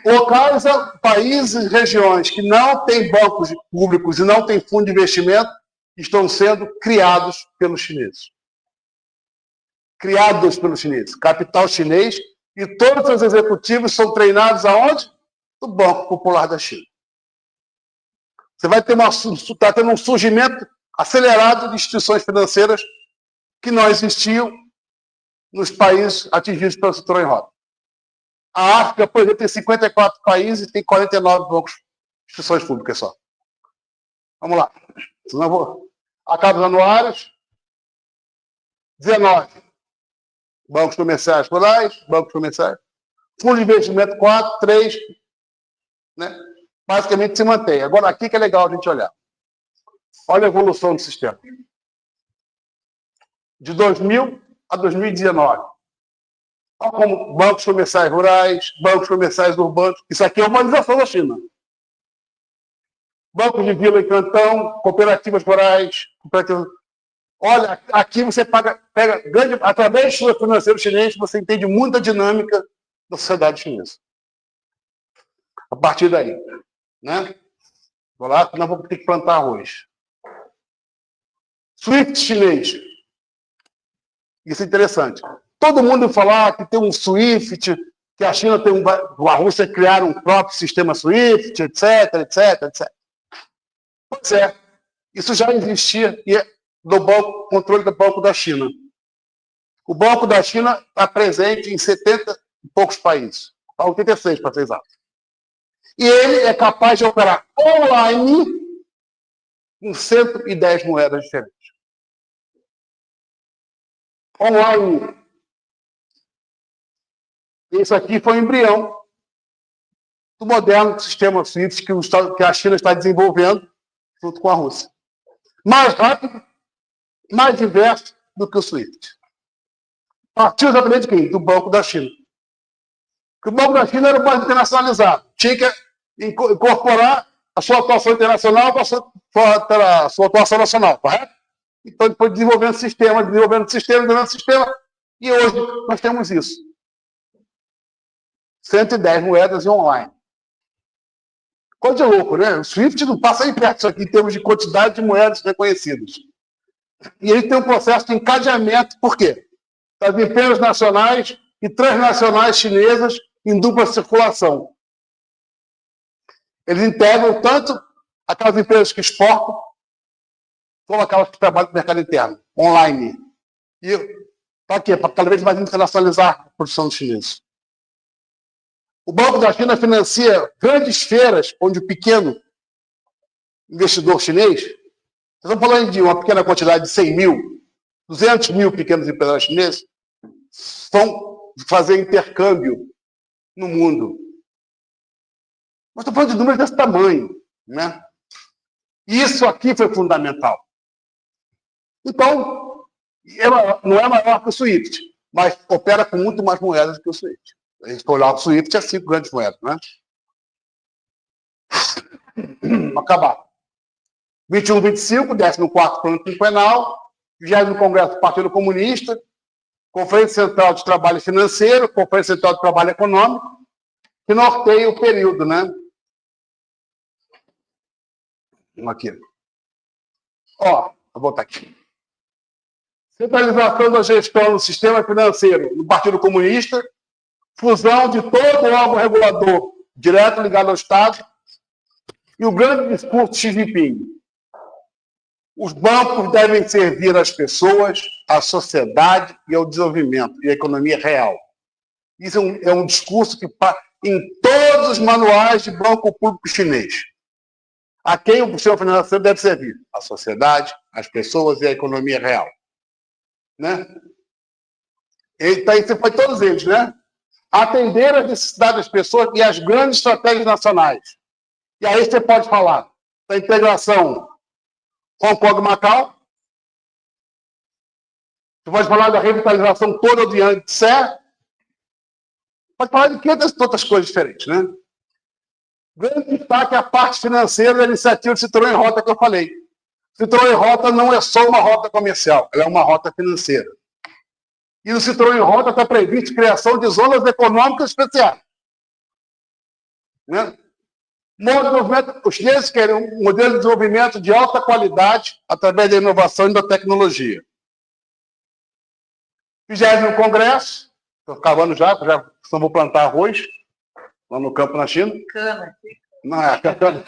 Localiza países e regiões que não têm bancos públicos e não têm fundo de investimento, estão sendo criados pelos chineses. Criados pelos chineses. Capital chinês, e todos os executivos são treinados aonde? No Banco Popular da China. Você vai ter está tendo um surgimento acelerado de instituições financeiras que não existiam nos países atingidos pelo Cinturão em Rota. A África, por exemplo, tem 54 países e tem 49 bancos, instituições públicas só. Vamos lá. Senão eu vou. Acados anuários. 19. Bancos comerciais rurais, bancos comerciais. Fundo de investimento 4, 3. Né? Basicamente se mantém. Agora, aqui que é legal a gente olhar. Olha a evolução do sistema. De 2000 a 2019. Olha como bancos comerciais rurais, bancos comerciais urbanos. Isso aqui é a humanização da China. Bancos de vila e cantão, cooperativas rurais, cooperativas... Olha, aqui você pega grande, através do financeiro chinês, você entende muita dinâmica da sociedade chinesa. A partir daí. Né? Vou lá, senão vou ter que plantar arroz. SWIFT chinês. Isso é interessante. Todo mundo fala que tem um SWIFT, que a China tem a Rússia criar um próprio sistema SWIFT, etc, etc, etc. Pois é, isso já existia e é do controle do Banco da China. O Banco da China está presente em 70 e poucos países. 86, para ser exato. E ele é capaz de operar online com 110 moedas diferentes. Online. Isso aqui foi o embrião do moderno sistema SWIFT que a China está desenvolvendo junto com a Rússia. Mais rápido, mais diverso do que o SWIFT. Partiu exatamente de quem? Do Banco da China. Porque o Banco da China era o banco internacionalizado. Tinha que incorporar a sua atuação internacional com a sua atuação nacional, correto? Então, ele foi desenvolvendo sistema, e hoje nós temos isso. 110 moedas e online. Coisa de louco, né? O SWIFT não passa aí perto disso aqui em termos de quantidade de moedas reconhecidas. E ele tem um processo de encadeamento, por quê? Das empresas nacionais e transnacionais chinesas em dupla circulação. Eles integram tanto aquelas empresas que exportam, como aquelas que trabalham no mercado interno, online. E para quê? Para cada vez mais internacionalizar a produção dos chineses. O Banco da China financia grandes feiras, onde o pequeno investidor chinês, nós estamos falando de uma pequena quantidade de 100 mil, 200 mil pequenos empresários chineses, vão fazer intercâmbio no mundo. Nós estamos falando de números desse tamanho. Né? Isso aqui foi fundamental. Então, não é maior que o SWIFT, mas opera com muito mais moedas do que o SWIFT. A gente for olhar o SWIFT, é 5 grandes moedas. Né? Acabar. 21, 25, 14º Plano Quinquenal, 20º Congresso do Partido Comunista, Conferência Central de Trabalho Financeiro, Conferência Central de Trabalho Econômico, que norteia o período, né? Aqui. Ó, vou voltar aqui. Centralização da gestão do sistema financeiro no Partido Comunista, fusão de todo o órgão regulador direto ligado ao Estado e o grande discurso de Xi Jinping. Os bancos devem servir às pessoas, à sociedade e ao desenvolvimento e à economia real. Isso é um discurso que em todos os manuais de banco público chinês. A quem o sistema financeiro deve servir? À sociedade, às pessoas e à economia real. Né? Isso foi todos eles, né? Atender às necessidades das pessoas e às grandes estratégias nacionais. E aí você pode falar da integração Hong Kong e Macau. Você pode falar da revitalização toda do Yangtze. Pode falar de 500 outras coisas diferentes, né? Grande destaque é a parte financeira da iniciativa de Citroën Rota que eu falei. Citroën Rota não é só uma rota comercial, ela é uma rota financeira. E no Citroën Rota está previsto a criação de zonas econômicas especiais. Né? Os chineses querem um modelo de desenvolvimento de alta qualidade através da inovação e da tecnologia. 20º Congresso, estou acabando já vou plantar arroz lá no campo na China. Cana. Não, é cana.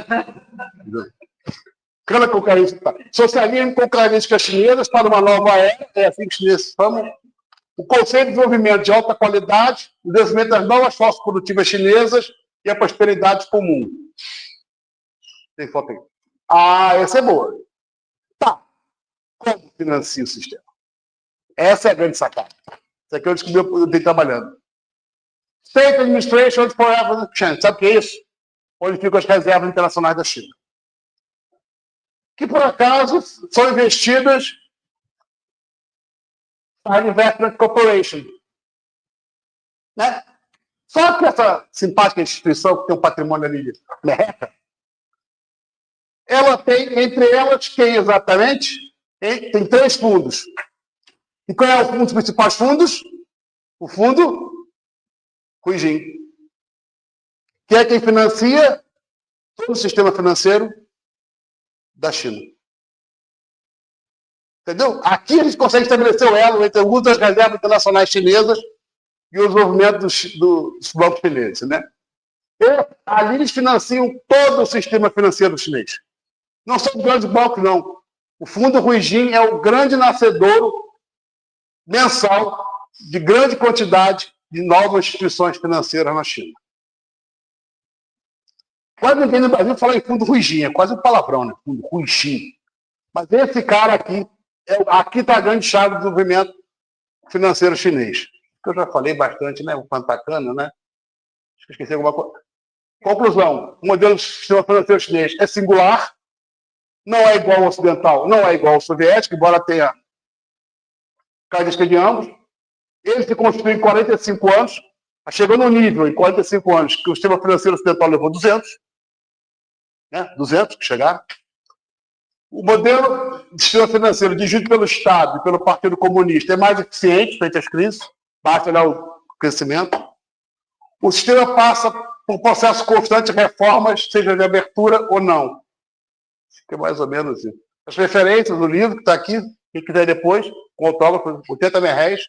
Cana com características. Socialismo com características chinesas para uma nova era, é assim que os chineses chamam. O conceito de desenvolvimento de alta qualidade, o desenvolvimento das novas forças produtivas chinesas e a prosperidade comum. Tem foto aí. Ah, essa é boa. Tá. Como financia o sistema? Essa é a grande sacada. Isso aqui eu descobri, eu tenho trabalhando. State Administration for Foreign Exchange. Sabe o que é isso? Onde ficam as reservas internacionais da China. Que, por acaso, são investidas na Investment Corporation. Né? Só que essa simpática instituição, que tem um patrimônio ali de merreca, ela tem, entre elas, quem exatamente? Tem 3 fundos. E qual é um dos principais fundos? O fundo Huijin, que é quem financia todo o sistema financeiro da China. Entendeu? Aqui a gente consegue estabelecer o elo entre o uso das reservas internacionais chinesas e o desenvolvimento dos bancos chineses. Né? E ali eles financiam todo o sistema financeiro chinês. Não são grandes bancos, não. O fundo Huijin é o grande nascedouro mensal de grande quantidade de novas instituições financeiras na China. Quase ninguém no Brasil fala em fundo Huijin, é quase um palavrão, né? Fundo Huijin. Mas esse cara aqui, aqui está a grande chave do desenvolvimento financeiro chinês. Que eu já falei bastante, né? O Pantacana, né? Acho que esqueci alguma coisa. Conclusão: o modelo do sistema financeiro chinês é singular, não é igual ao ocidental, não é igual ao soviético, embora tenha características de ambos. Ele se construiu em 45 anos, chegou no nível, em 45 anos, que o sistema financeiro ocidental levou 200, né? 200 que chegaram. O modelo de sistema financeiro dirigido pelo Estado e pelo Partido Comunista é mais eficiente frente às crises, basta olhar o crescimento. O sistema passa por um processo constante de reformas, seja de abertura ou não. Acho que é mais ou menos isso. As referências do livro que está aqui, quem quiser depois, com autógrafo, 80 mil reais,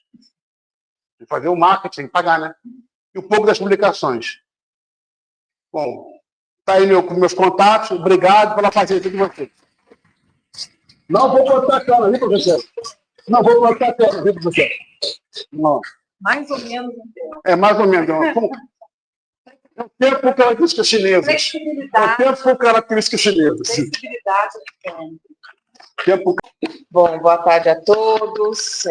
de fazer o marketing, pagar, né? E um pouco das publicações. Bom, está aí meus contatos. Obrigado pela paciência de vocês. Não vou plantar a cana, viu, professor? Não vou plantar a cana, viu, professor? Não. Mais ou menos um tempo. É mais ou menos. É o tempo com características chinesas. Flexibilidade. É o tempo com características chinesas. Flexibilidade. Tempo... Bom, boa tarde a todos.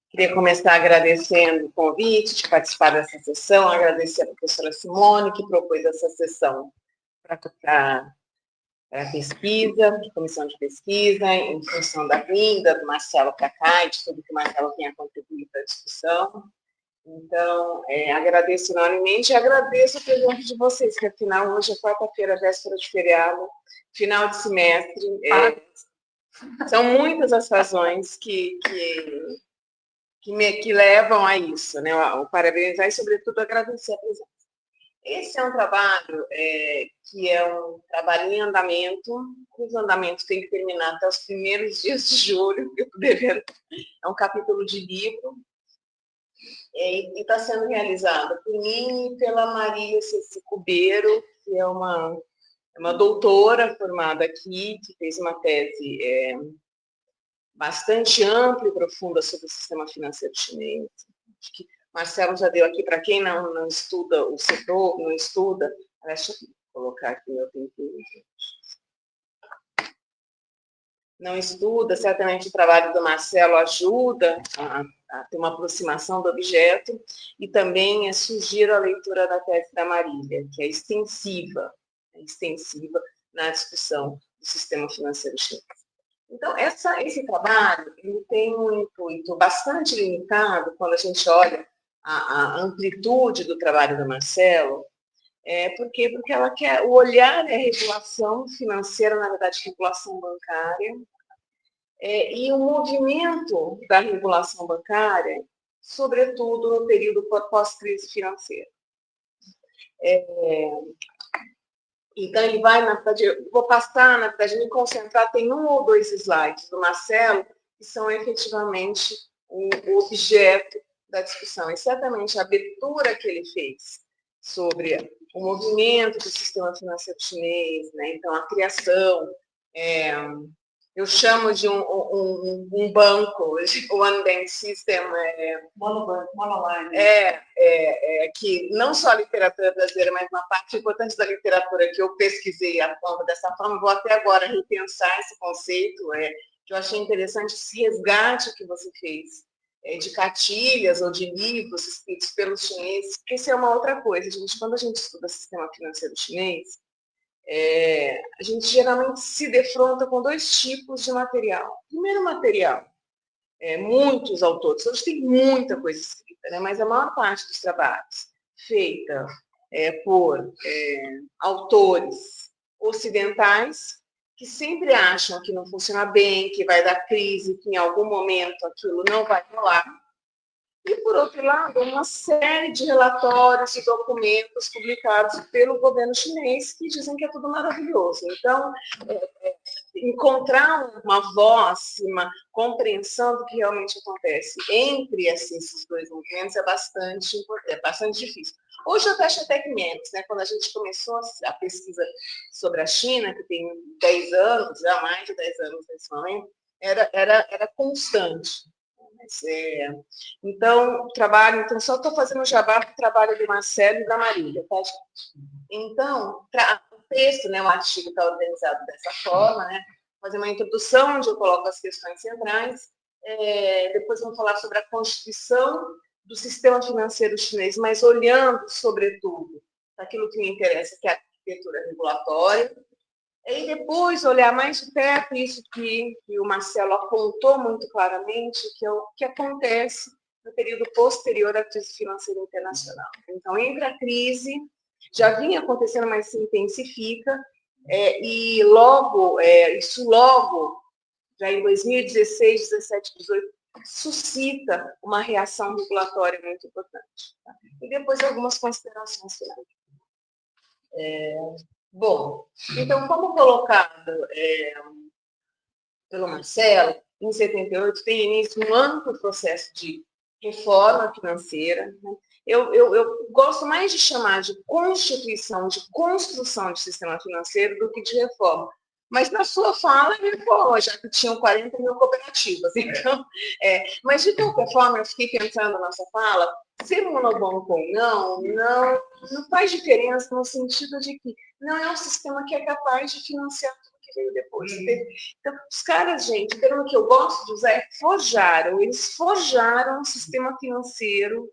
Queria começar agradecendo o convite de participar dessa sessão, agradecer a professora Simone, que propôs essa sessão para a pesquisa, comissão de pesquisa, em função da vinda do Marcelo para cá e de tudo que o Marcelo tenha contribuído para a discussão. Então, agradeço enormemente e agradeço a presença de vocês, que afinal hoje é quarta-feira, véspera de feriado, final de semestre. São muitas as razões que levam a isso, né? O parabenizar e, sobretudo, agradecer a presença. Esse é um trabalho que é um trabalho em andamento, os andamentos têm que terminar até os primeiros dias de julho, que eu estou devendo. É um capítulo de livro, e está sendo realizado por mim e pela Maria Ceci Cubeiro, que é uma doutora formada aqui, que fez uma tese bastante ampla e profunda sobre o sistema financeiro chinês. Acho que Marcelo já deu aqui, para quem não estuda o setor, não estuda, deixa eu colocar aqui meu tempinho. Não estuda, certamente o trabalho do Marcelo ajuda a ter uma aproximação do objeto, e também sugiro a leitura da tese da Marília, que é extensiva na discussão do sistema financeiro chinês. Então, esse trabalho ele tem um intuito bastante limitado quando a gente olha a amplitude do trabalho do Marcelo. Por quê? Porque ela quer, o olhar é regulação financeira, na verdade, regulação bancária, e o movimento da regulação bancária, sobretudo no período pós-crise financeira. Então, ele vai, na verdade, eu vou passar, na verdade, me concentrar, tem 1 ou 2 slides do Marcelo, que são efetivamente o objeto da discussão. E certamente a abertura que ele fez sobre o movimento do sistema financeiro chinês, né? Então, a criação, eu chamo de um banco, o One Bank System. Monoline. Que não só a literatura brasileira, mas uma parte importante da literatura que eu pesquisei dessa forma, vou até agora repensar esse conceito, que eu achei interessante esse resgate que você fez, de cartilhas ou de livros escritos pelos chineses, porque isso é uma outra coisa, gente. Quando a gente estuda sistema financeiro chinês, a gente geralmente se defronta com 2 tipos de material. Primeiro material, muitos autores, hoje tem muita coisa escrita, né? Mas a maior parte dos trabalhos feita por autores ocidentais que sempre acham que não funciona bem, que vai dar crise, que em algum momento aquilo não vai rolar. E, por outro lado, uma série de relatórios e documentos publicados pelo governo chinês que dizem que é tudo maravilhoso. Então, encontrar uma voz, uma compreensão do que realmente acontece entre esses 2 movimentos é bastante difícil. Hoje eu acho até que menos, né? Quando a gente começou a pesquisa sobre a China, que tem 10 anos, já mais de 10 anos nesse momento, era constante. Então, só estou fazendo o jabá do trabalho do Marcelo e da Marília, tá? Então, o texto, né, o artigo está organizado dessa forma, né? Fazer uma introdução onde eu coloco as questões centrais, depois vamos falar sobre a constituição do sistema financeiro chinês, mas olhando, sobretudo, aquilo que me interessa, que é a arquitetura regulatória, e depois olhar mais de perto isso que o Marcelo apontou muito claramente, que é o que acontece no período posterior à crise financeira internacional. Então, entre a crise, já vinha acontecendo, mas se intensifica, e isso logo, já em 2016, 17, 18, suscita uma reação regulatória muito importante. Tá? E depois algumas considerações finais. Bom, então, como colocado pelo Marcelo, em 78 tem início um amplo processo de reforma financeira. Né? Eu gosto mais de chamar de constituição, de construção de sistema financeiro do que de reforma. Mas na sua fala, ele falou, já que tinham 40 mil cooperativas. Então, mas de qualquer forma, eu fiquei pensando na sua fala, ser monobanco ou não faz diferença no sentido de que não é um sistema que é capaz de financiar tudo que veio depois. Então, os caras, gente, o termo que eu gosto de usar é forjaram. Eles forjaram um sistema financeiro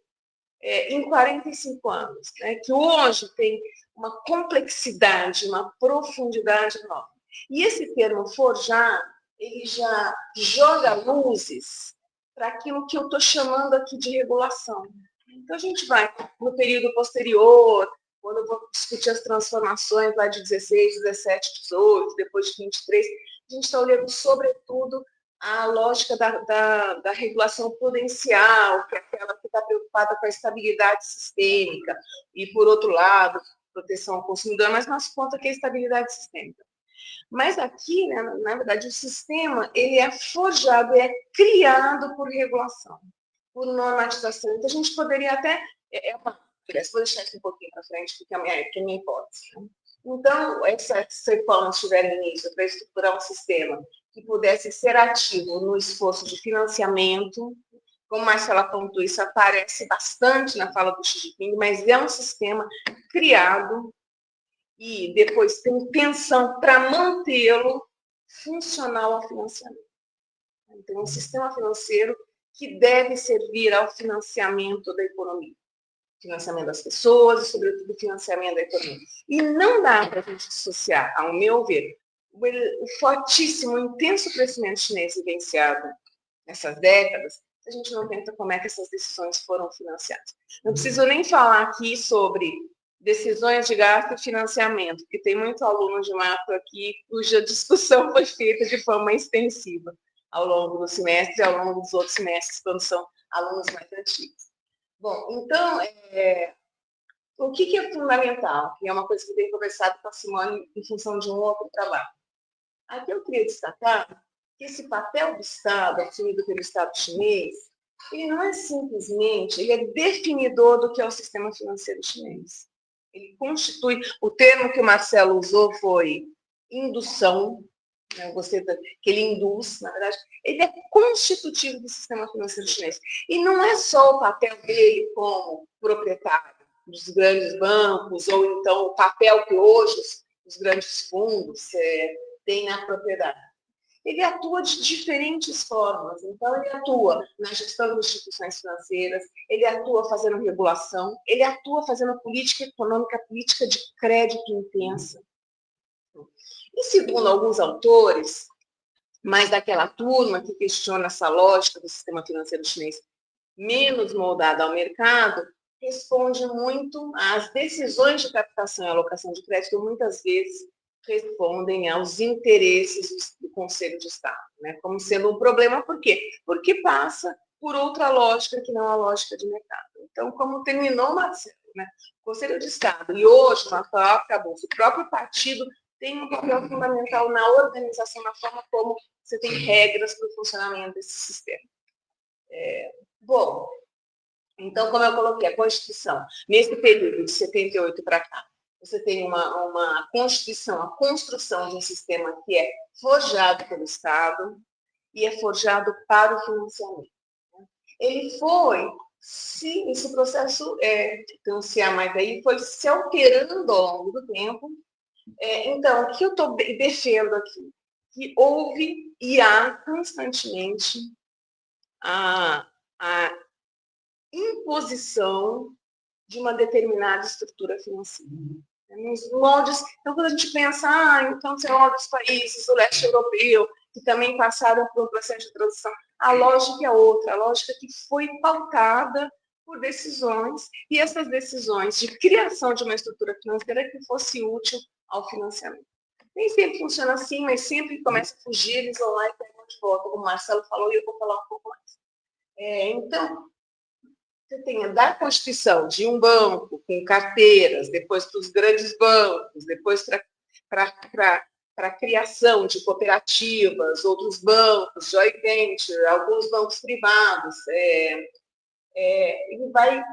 em 45 anos, né, que hoje tem uma complexidade, uma profundidade enorme. E esse termo forjar, ele já joga luzes para aquilo que eu estou chamando aqui de regulação. Então, a gente vai no período posterior, quando eu vou discutir as transformações lá de 16, 17, 18, depois de 23, a gente está olhando, sobretudo, a lógica da regulação prudencial, que é aquela que está preocupada com a estabilidade sistêmica, e, por outro lado, proteção ao consumidor, mas nosso ponto aqui é a estabilidade sistêmica. Mas aqui, né, na verdade, o sistema ele é forjado, é criado por regulação, por normatização. Então, a gente poderia até... vou deixar isso um pouquinho para frente, porque é a minha hipótese. Né? Então, essas reformas tiveram início para estruturar um sistema que pudesse ser ativo no esforço de financiamento. Como a Marcela apontou, isso aparece bastante na fala do Xi Jinping, mas é um sistema criado e depois tem tensão para mantê-lo funcional ao financiamento. Então, um sistema financeiro que deve servir ao financiamento da economia, financiamento das pessoas e, sobretudo, financiamento da economia. E não dá para a gente dissociar, ao meu ver, o fortíssimo, intenso crescimento chinês vivenciado nessas décadas, a gente não pensa como é que essas decisões foram financiadas. Não preciso nem falar aqui sobre decisões de gasto e financiamento, porque tem muito aluno de macro aqui cuja discussão foi feita de forma extensiva ao longo do semestre e ao longo dos outros semestres, quando são alunos mais antigos. Bom, então, o que é fundamental? Que é uma coisa que eu tenho conversado com a Simone em função de um outro trabalho. Aqui eu queria destacar que esse papel do Estado, assumido pelo Estado chinês, ele não é simplesmente, ele é definidor do que é o sistema financeiro chinês. Ele constitui, o termo que o Marcelo usou foi indução, né? Eu gostei que ele induz, na verdade, ele é constitutivo do sistema financeiro chinês. E não é só o papel dele como proprietário dos grandes bancos, ou então o papel que hoje os grandes fundos têm na propriedade. Ele atua de diferentes formas. Então, ele atua na gestão de instituições financeiras, ele atua fazendo regulação, ele atua fazendo política econômica, política de crédito intensa. E segundo alguns autores, mais daquela turma que questiona essa lógica do sistema financeiro chinês menos moldada ao mercado, responde muito às decisões de captação e alocação de crédito, muitas vezes respondem aos interesses do Conselho de Estado, né? Como sendo um problema, por quê? Porque passa por outra lógica que não a lógica de mercado. Então, como terminou Marcelo, né? O Conselho de Estado, e hoje, no atual arcabouço, o próprio partido tem um papel fundamental na organização, na forma como você tem regras para o funcionamento desse sistema. Bom, então, como eu coloquei, a Constituição, nesse período de 78 para cá, você tem uma Constituição, a construção de um sistema que é forjado pelo Estado e é forjado para o financiamento. Ele foi, esse processo, então, se há mais aí, foi se alterando ao longo do tempo. Então, o que eu estou defendo aqui? Que houve e há constantemente a imposição de uma determinada estrutura financeira. Nos moldes, então, quando a gente pensa, então, são outros países do leste europeu que também passaram por um processo de transição, a lógica é outra, a lógica que foi pautada por decisões, e essas decisões de criação de uma estrutura financeira que fosse útil ao financiamento. Nem sempre funciona assim, mas sempre que começa a fugir, eles vão lá e pegam de volta, como o Marcelo falou, e eu vou falar um pouco mais. Então, você tem da constituição de um banco com carteiras, depois para os grandes bancos, depois para a criação de cooperativas, outros bancos, joint venture, alguns bancos privados,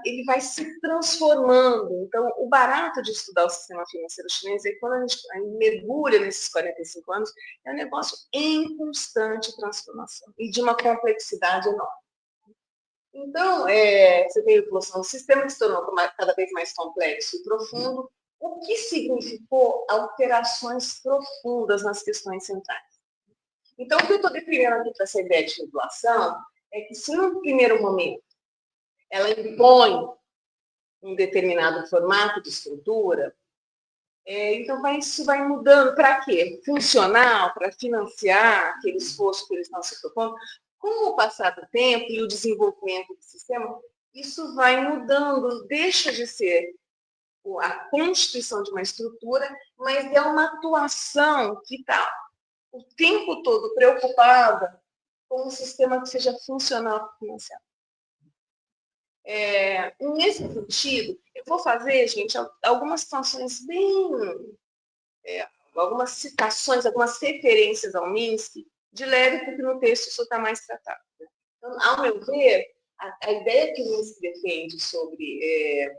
ele vai se transformando. Então, o barato de estudar o sistema financeiro chinês é quando a gente mergulha nesses 45 anos, é um negócio em constante transformação e de uma complexidade enorme. Então, você tem a evolução do sistema que se tornou cada vez mais complexo e profundo, o que significou alterações profundas nas questões centrais. Então, o que eu estou definindo aqui para essa ideia de regulação é que, se no primeiro momento ela impõe um determinado formato de estrutura, então isso vai mudando para quê? Funcional, para financiar aquele esforço que eles estão se propondo. Com o passar do tempo e o desenvolvimento do sistema, isso vai mudando, deixa de ser a constituição de uma estrutura, mas é uma atuação que está o tempo todo preocupada com um sistema que seja funcional para o financiamento. Nesse sentido, eu vou fazer, gente, algumas situações algumas citações, algumas referências ao Minsky, de leve, porque no texto isso está mais tratado. Então, ao meu ver, a ideia que o Minsky defende sobre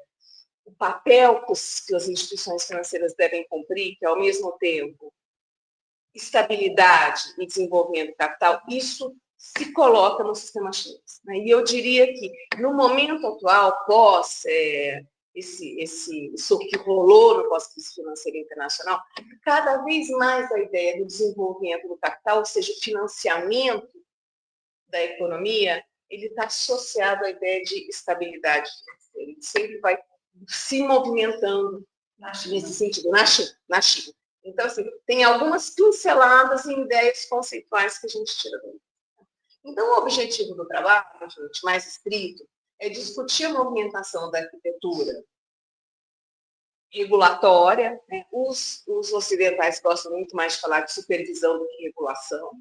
o papel que as instituições financeiras devem cumprir, que é, ao mesmo tempo, estabilidade e desenvolvimento do capital, isso se coloca no sistema chinês. Né? E eu diria que, no momento atual, pós isso que rolou no pós-crise financeira internacional, cada vez mais a ideia do desenvolvimento do capital, ou seja, o financiamento da economia, ele está associado à ideia de estabilidade financeira. Ele sempre vai se movimentando nesse sentido, na China. Então, assim, tem algumas pinceladas em ideias conceituais que a gente tira daí. Então, o objetivo do trabalho, gente, mais estrito, é discutir a movimentação da arquitetura regulatória, né? Os ocidentais gostam muito mais de falar de supervisão do que regulação.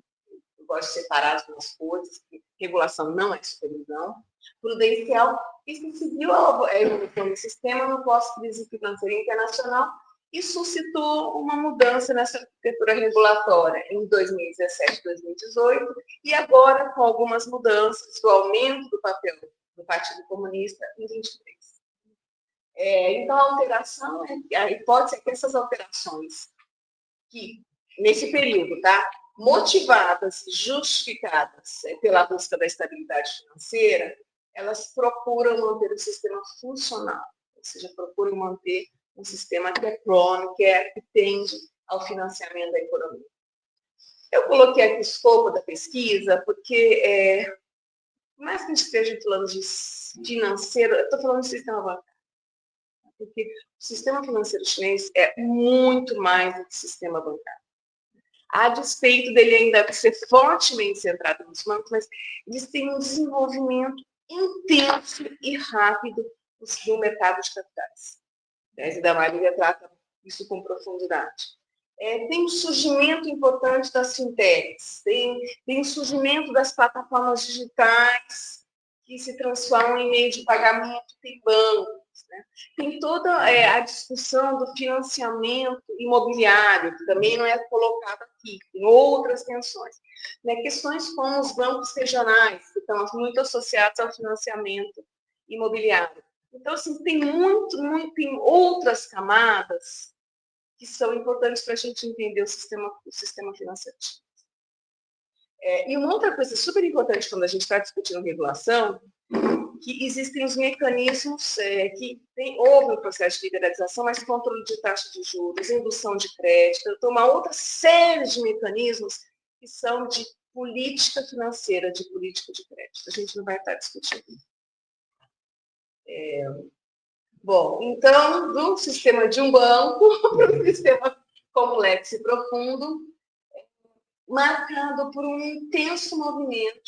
Eu gosto de separar as duas coisas, porque regulação não é supervisão. Prudencial, isso seguiu a evolução do sistema no pós-crise financeira internacional e suscitou uma mudança nessa arquitetura regulatória em 2017, 2018, e agora com algumas mudanças do aumento do papel do Partido Comunista em 23. Então, a alteração, a hipótese é que essas alterações, que nesse período, tá, motivadas, justificadas pela busca da estabilidade financeira, elas procuram manter o sistema funcional, ou seja, procuram manter um sistema que é prone, que tende ao financiamento da economia. Eu coloquei aqui o escopo da pesquisa, porque, por mais que a gente esteja falando de financeiro, eu estou falando de sistema bancário, porque o sistema financeiro chinês é muito mais do que sistema bancário. A despeito dele ainda ser fortemente centrado nos bancos, mas eles têm um desenvolvimento intenso e rápido no mercado de capitais. A da Marília trata isso com profundidade. Tem um surgimento importante das fintechs, tem um surgimento das plataformas digitais que se transformam em meio de pagamento, tem bancos, né? Tem toda a discussão do financiamento imobiliário, que também não é colocado aqui, tem outras tensões. Né? Questões como os bancos regionais, que estão muito associados ao financiamento imobiliário. Então, assim, tem tem outras camadas que são importantes para a gente entender o sistema financeiro. E uma outra coisa super importante quando a gente está discutindo regulação, que existem os mecanismos houve um processo de liberalização, mas controle de taxa de juros, indução de crédito, então uma outra série de mecanismos que são de política financeira, de política de crédito. A gente não vai estar discutindo. Bom, então, do sistema de um banco para um sistema complexo e profundo, marcado por um intenso movimento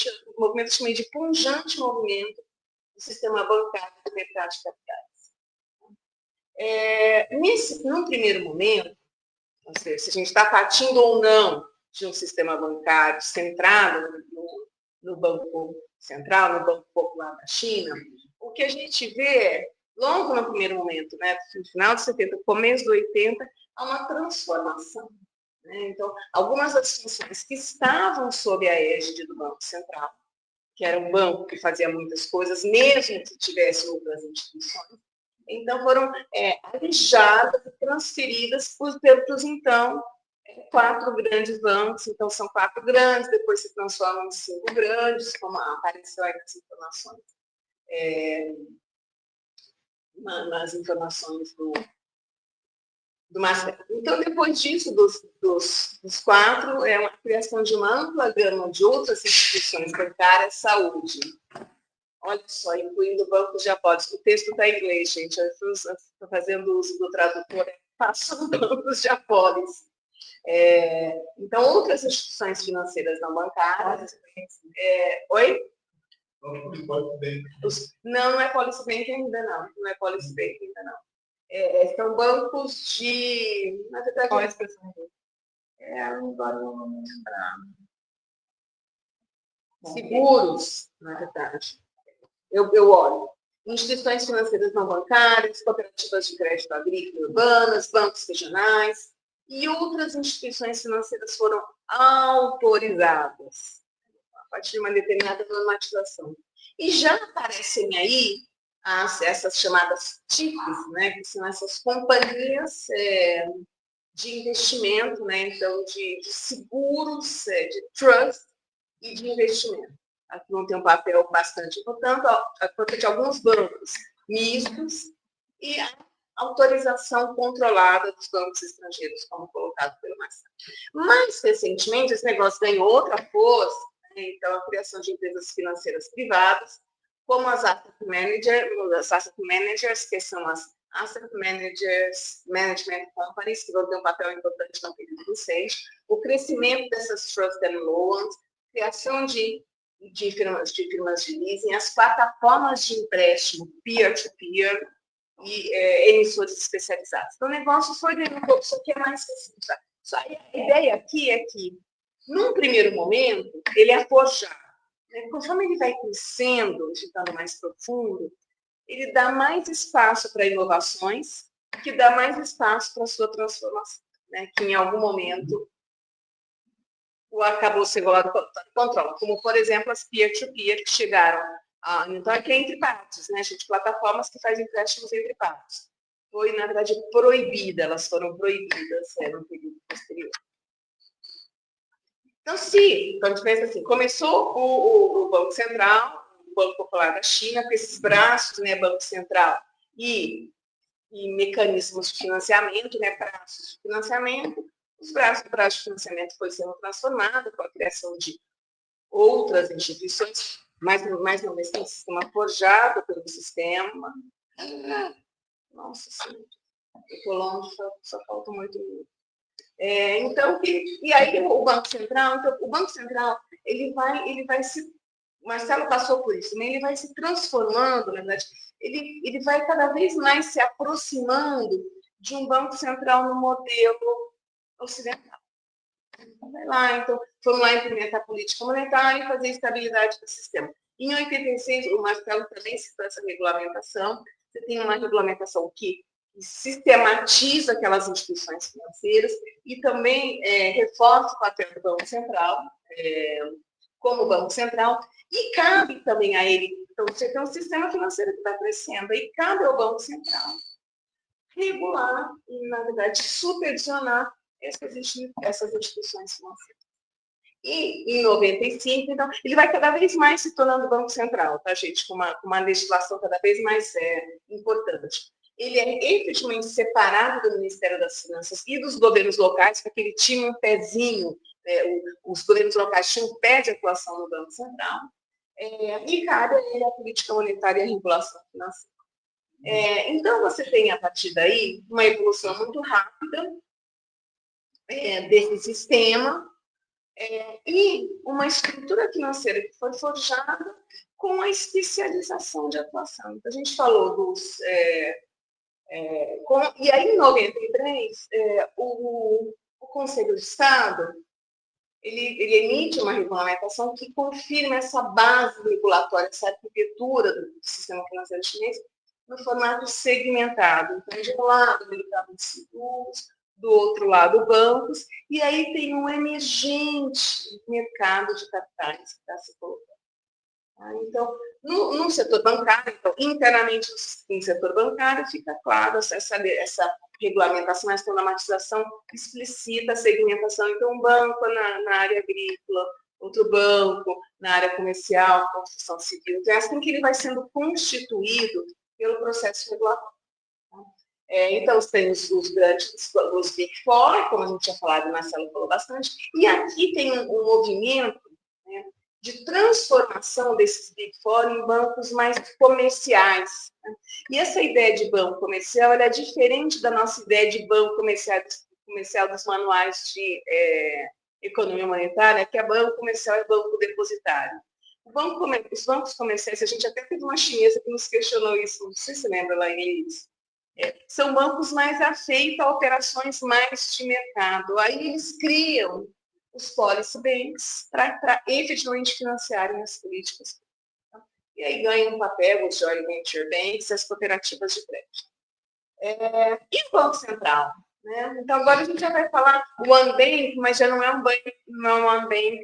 chamado de pungente movimento do sistema bancário do mercado de capitais. Num primeiro momento, se a gente está partindo ou não de um sistema bancário centrado no Banco Central, no Banco Popular da China, o que a gente vê logo no primeiro momento, né, no final de 70, começo de 80, há uma transformação. Né? Então, algumas das funções que estavam sob a égide do Banco Central, que era um banco que fazia muitas coisas, mesmo que tivesse outras instituições, então foram alijadas e transferidas pelos, então, 4 grandes bancos. Então, são 4 grandes, depois se transformam em 5 grandes, como apareceu aí nas informações. Nas informações do Marcelo. Então, depois disso, dos 4, a criação de uma ampla gama de outras instituições bancárias, saúde. Olha só, incluindo bancos de apólices. O texto está em inglês, gente. Eu estou fazendo uso do tradutor, passam bancos de apólices. Então, outras instituições financeiras não bancárias. Oi? Não é Policy Bank ainda não. Não é Policy Bank ainda não. São bancos de... Na verdade, qual é a expressão? Agora não vou lembrar. Seguros, na verdade. Eu olho. Instituições financeiras não bancárias, cooperativas de crédito agrícola e urbanas, bancos regionais e outras instituições financeiras foram autorizadas a partir de uma determinada normatização. E já aparecem aí essas chamadas TICs, né, que são essas companhias de investimento, né, então de seguros, de trust e de investimento. Aqui vão ter um papel bastante importante de alguns bancos mistos e a autorização controlada dos bancos estrangeiros, como colocado pelo Marcelo. Mais recentemente, esse negócio ganhou outra força, né, então a criação de empresas financeiras privadas, como as asset managers, que são as Asset Management Companies, que vão ter um papel importante no período recente, o crescimento dessas Trust and Loans, criação de firmas de leasing, as plataformas de empréstimo peer-to-peer e emissores especializados. Então, o negócio foi ganhando um pouco, isso aqui é mais específico. Só a ideia aqui é que, num primeiro momento, ele é forjado. Conforme ele vai crescendo, ficando mais profundo, ele dá mais espaço para inovações, que dá mais espaço para a sua transformação, né? Que em algum momento acabou sendo lá do controle, como, por exemplo, as peer-to-peer que chegaram. Então, aqui é entre partes, né, gente? Plataformas que fazem empréstimos entre partes. Foi, na verdade, proibida, elas foram proibidas no período posterior. Então, então, a gente pensa assim, começou o Banco Central, o Banco Popular da China, com esses braços, né, Banco Central e mecanismos de financiamento, né, prazos de financiamento. Os braços de financiamento foi sendo transformado com a criação de outras instituições, mas não esse sistema forjado pelo sistema. Nossa Senhora, eu estou longe, só falta muito minuto. Então, e aí o Banco Central, ele vai se, Marcelo passou por isso, né? Ele vai se transformando, na verdade, ele vai cada vez mais se aproximando de um Banco Central no modelo ocidental. Vai lá, então, foram lá implementar a política monetária e fazer estabilidade do sistema. Em 86, o Marcelo também citou essa regulamentação. Você tem uma regulamentação que sistematiza aquelas instituições financeiras e também reforça o papel do Banco Central, como Banco Central, e cabe também a ele, então você tem um sistema financeiro que está crescendo, e cabe ao Banco Central regular e, na verdade, supervisionar essas instituições financeiras. E em 95, então, ele vai cada vez mais se tornando Banco Central, tá, gente? Com uma legislação cada vez mais importante. Ele é efetivamente separado do Ministério das Finanças e dos governos locais, porque ele tinha um pezinho, os governos locais tinham um pé de atuação no Banco Central, e cabe a ele a política monetária e a regulação financeira. Então, você tem, a partir daí, uma evolução muito rápida desse sistema e uma estrutura financeira que foi forjada com a especialização de atuação. Então, a gente falou dos... e aí, em 93, o Conselho de Estado ele emite uma regulamentação que confirma essa base regulatória, essa arquitetura do sistema financeiro chinês no formato segmentado. Então, de um lado, o mercado de seguros, do outro lado, bancos, e aí tem um emergente mercado de capitais que está se colocando. Então, no setor bancário, então, internamente no setor bancário, fica claro essa regulamentação, essa normatização explicita a segmentação. Então, um banco na área agrícola, outro banco na área comercial, construção civil. Então, é assim que ele vai sendo constituído pelo processo regulatório. Então, tem os grandes, os Big Four, como a gente tinha falado, o Marcelo falou bastante, e aqui tem um movimento, né, de transformação desses Big Four em bancos mais comerciais. Né? E essa ideia de banco comercial ela é diferente da nossa ideia de banco comercial dos manuais de economia monetária, que é banco comercial e banco depositário. Os bancos comerciais, a gente até teve uma chinesa que nos questionou isso, não sei se você lembra lá em início. São bancos mais afeitos a operações mais de mercado. Aí eles criam os policy banks para efetivamente financiarem as políticas. E aí ganham um papel os joint venture banks e as cooperativas de crédito. E o Banco Central? Né? Então, agora a gente já vai falar o One Bank, mas já não é um One Bank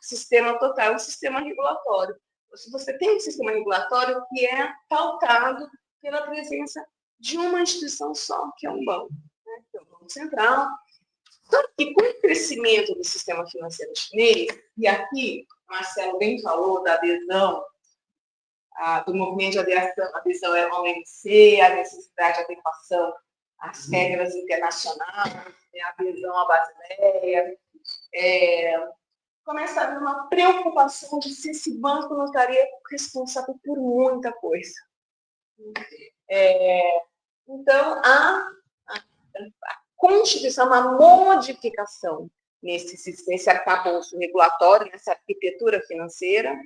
sistema total, é um sistema regulatório. Se você tem um sistema regulatório que é pautado pela presença de uma instituição só, que é um banco, né? Que é o Banco Central. Só que com o crescimento do sistema financeiro chinês, e aqui o Marcelo bem falou da adesão, do movimento de adesão ao OMC, a necessidade de adequação às regras internacionais, a adesão à Basileia, começa a haver uma preocupação de se esse banco não estaria responsável por muita coisa. Então, a constituição, uma modificação nesse arcabouço regulatório, nessa arquitetura financeira,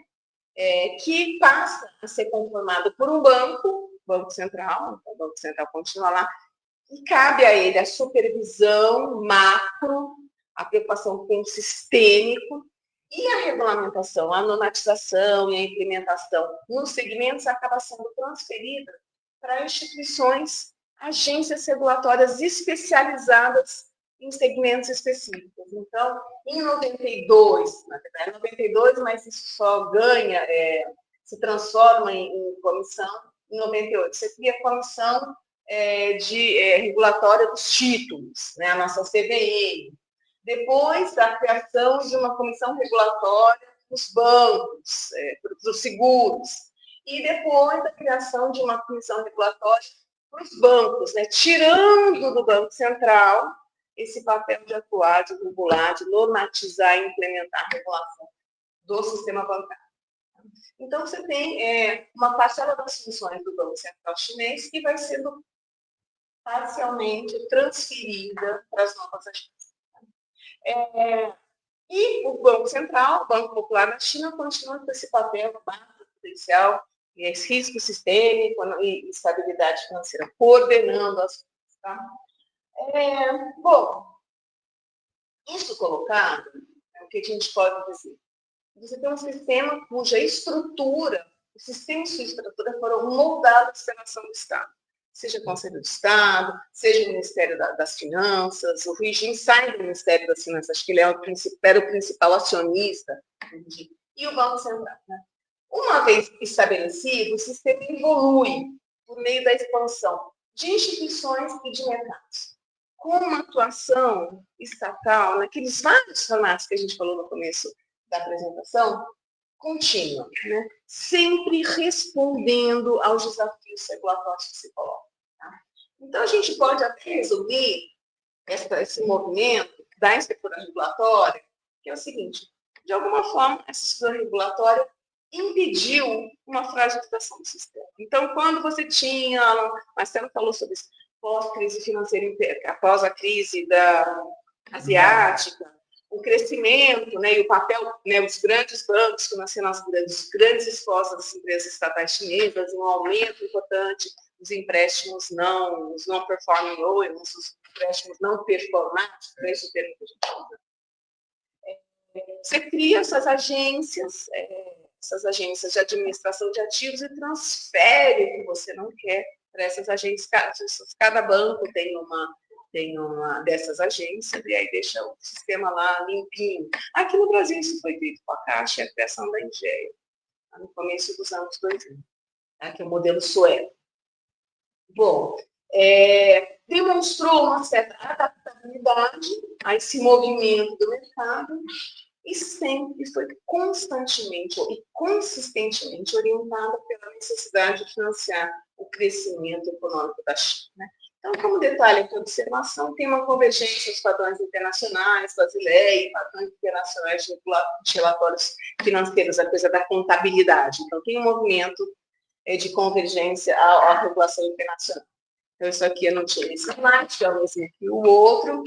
que passa a ser conformado por um Banco Central, o Banco Central continua lá, e cabe a ele a supervisão macro, a preocupação com o sistêmico, e a regulamentação, a normatização e a implementação nos segmentos acaba sendo transferida para instituições, agências regulatórias especializadas em segmentos específicos. Então, em 92, na verdade, 92, mas isso só ganha, se transforma em comissão em 98. Você cria a comissão regulatória dos títulos, né, a nossa CVM. Depois da criação de uma comissão regulatória dos bancos, dos seguros. E depois da criação de uma comissão regulatória para os bancos, né, tirando do Banco Central esse papel de atuar, de regular, de normatizar e implementar a regulação do sistema bancário. Então, você tem uma parcela das funções do Banco Central chinês que vai sendo parcialmente transferida para as novas agências. E o Banco Central, o Banco Popular da China, continua com esse papel macro-prudencial, risco sistêmico e estabilidade financeira, coordenando as coisas. Tá? Bom, isso colocado, o que a gente pode dizer? Você tem um sistema cuja estrutura, o sistema e sua estrutura foram moldados pela ação do Estado. Seja o Conselho do Estado, seja o Ministério das Finanças, o regime sai do Ministério das Finanças, acho que ele era o principal acionista, e o Banco Central. Né? Uma vez estabelecido, o sistema evolui por meio da expansão de instituições e de mercados, com uma atuação estatal, naqueles vários formatos que a gente falou no começo da apresentação, contínua, né? Sempre respondendo aos desafios regulatórios que se colocam. Tá? Então, a gente pode até resumir esse movimento da estrutura regulatória, que é o seguinte: de alguma forma, essa estrutura regulatória impediu uma fragilização do sistema. Então, quando você tinha, Marcelo falou sobre isso, pós-crise financeira, após a crise asiática, o crescimento, né, e o papel, né, os grandes bancos que nasceram nas grandes esforços das empresas estatais chinesas, um aumento importante dos empréstimos os não performing loans, os empréstimos não performáticos, é esse o termo que a gente usa. Você cria essas agências de administração de ativos e transfere o que você não quer para essas agências. Cada banco tem uma dessas agências e aí deixa o sistema lá limpinho. Aqui no Brasil isso foi feito com a Caixa e a criação da Engea, no começo dos anos 2000, que é o modelo Suez. Bom, demonstrou uma certa adaptabilidade a esse movimento do mercado e sempre foi constantemente e consistentemente orientada pela necessidade de financiar o crescimento econômico da China. Né? Então, como detalhe aqui, observação, tem uma convergência dos padrões internacionais, Basileia, padrões internacionais de relatórios financeiros, a coisa da contabilidade. Então, tem um movimento de convergência à regulação internacional. Então, isso aqui eu não tinha esse slide, já vou ver aqui o outro.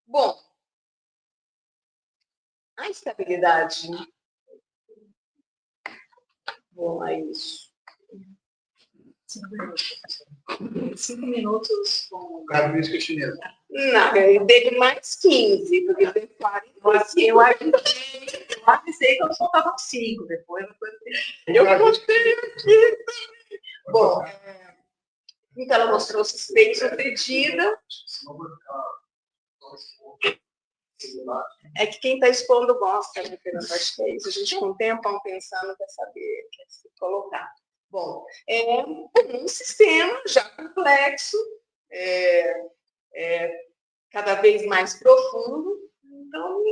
Bom, a estabilidade. Bom, é isso. 5 minutos com... Característica chinesa. Não, eu dei mais 15, porque eu dei 45. Eu avisei que eu soltava 5 depois. Eu gostei aqui. Bom, então ela mostrou-se bem sucedida. É que quem está expondo gosta, né, Fernando? Acho que é isso. A gente com o tempo vamos pensando, quer saber, quer se colocar. Bom, um sistema já complexo, cada vez mais profundo, então,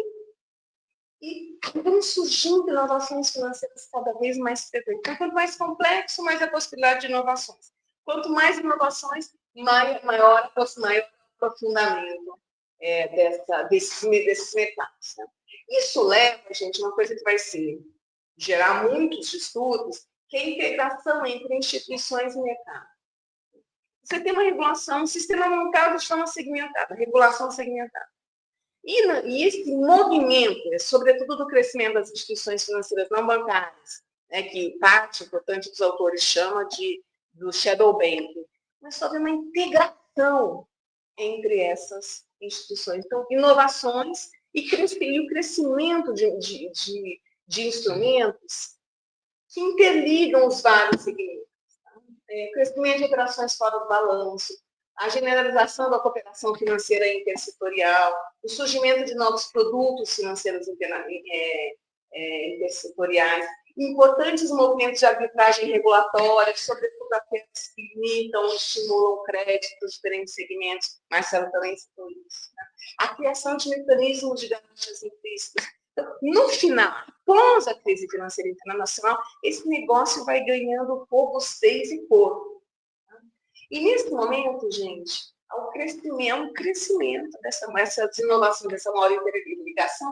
e vão surgindo inovações financeiras cada vez mais frequentes. Então, quanto mais complexo, mais a possibilidade de inovações. Quanto mais inovações, maior o aprofundamento desses mercados. Né? Isso leva, gente, uma coisa que vai gerar muitos estudos, que é a integração entre instituições e mercado. você tem uma regulação, um sistema montado de forma segmentada, regulação segmentada. E esse movimento, sobretudo do crescimento das instituições financeiras não bancárias, que parte importante dos autores chama do shadow banking, mas sobre uma integração entre essas instituições. Então, inovações e o crescimento de instrumentos que interligam os vários segmentos. Crescimento de operações fora do balanço, a generalização da cooperação financeira intersetorial, o surgimento de novos produtos financeiros intersetoriais, importantes movimentos de arbitragem regulatória, sobretudo aqueles que limitam ou estimulam crédito nos diferentes segmentos. Marcelo também citou isso. Né? A criação de mecanismos de garantias implícitas. Então, no final, após a crise financeira internacional, esse negócio vai ganhando robustez e corpo. E nesse momento, gente, há um crescimento dessa inovação, dessa maior interligação,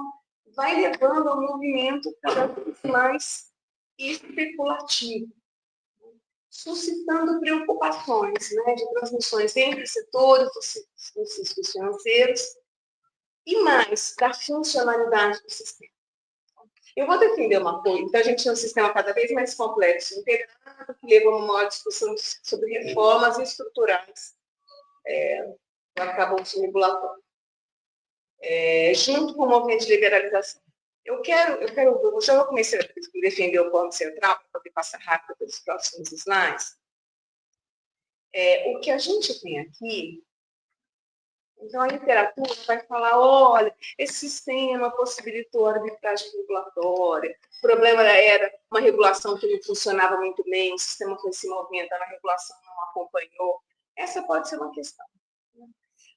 vai levando a um movimento cada vez mais especulativo, suscitando preocupações, né, de transmissões entre setores dos sistemas financeiros e mais da funcionalidade do sistema. Eu vou defender uma coisa. Então, a gente tem um sistema cada vez mais complexo, integrado, que leva a uma maior discussão sobre reformas estruturais do arcabouço regulatório, junto com o movimento de liberalização. Eu já vou começar a defender o ponto central, para poder passar rápido pelos próximos slides. O que a gente tem aqui, então a literatura vai falar, olha, esse sistema possibilitou a arbitragem regulatória, o problema era uma regulação que não funcionava muito bem, o sistema foi se movimentando, a regulação não acompanhou. Essa pode ser uma questão.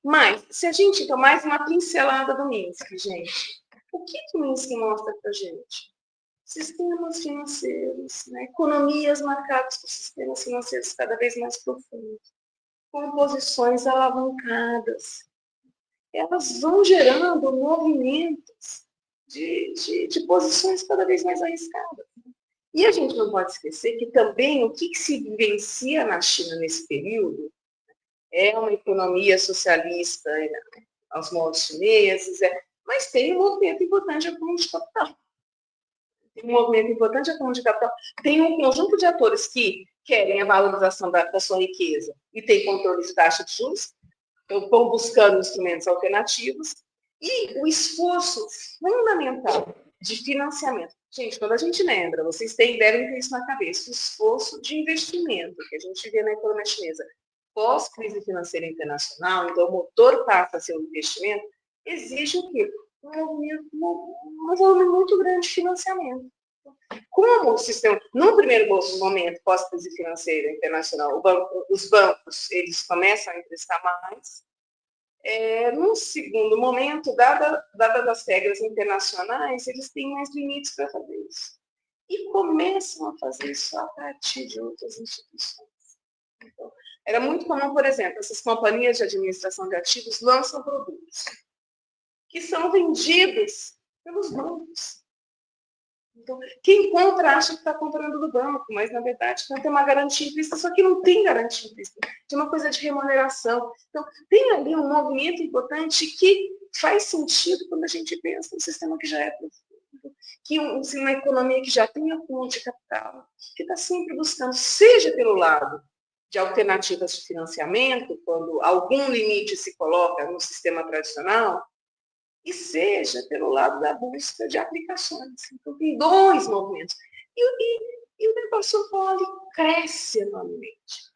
Mas, se a gente, então, mais uma pincelada do Minsky, gente. O que o Minsky mostra para a gente? Sistemas financeiros, né? Economias marcadas por sistemas financeiros cada vez mais profundos, composições alavancadas. Elas vão gerando movimentos de posições cada vez mais arriscadas. E a gente não pode esquecer que também o que se vivencia na China nesse período é uma economia socialista aos moldes chineses, mas tem um movimento importante de acúmulo de capital. Tem um conjunto de atores que querem a valorização da sua riqueza e tem controle de taxa de juros, estão buscando instrumentos alternativos, e o esforço fundamental de financiamento. Gente, quando a gente lembra, vocês devem ter isso na cabeça, o esforço de investimento que a gente vê na economia chinesa pós-crise financeira internacional, então o motor passa a ser o investimento, exige o quê? Um volume muito grande de financiamento. Como o sistema, num primeiro momento, pós-crise financeira internacional, os bancos eles começam a emprestar mais. Num segundo momento, dadas as regras internacionais, eles têm mais limites para fazer isso. E começam a fazer isso a partir de outras instituições. Então, era muito comum, por exemplo, essas companhias de administração de ativos lançam produtos que são vendidos pelos bancos. Então, quem compra acha que está comprando do banco, mas, na verdade, não tem uma garantia implícita, só que não tem garantia implícita. Tem uma coisa de remuneração. Então, tem ali um movimento importante que faz sentido quando a gente pensa no sistema que já é profundo, que uma economia que já tem acúmulo de capital, que está sempre buscando, seja pelo lado de alternativas de financiamento, quando algum limite se coloca no sistema tradicional, e seja pelo lado da busca de aplicações. Então, tem dois movimentos. E o negócio poli cresce enormemente.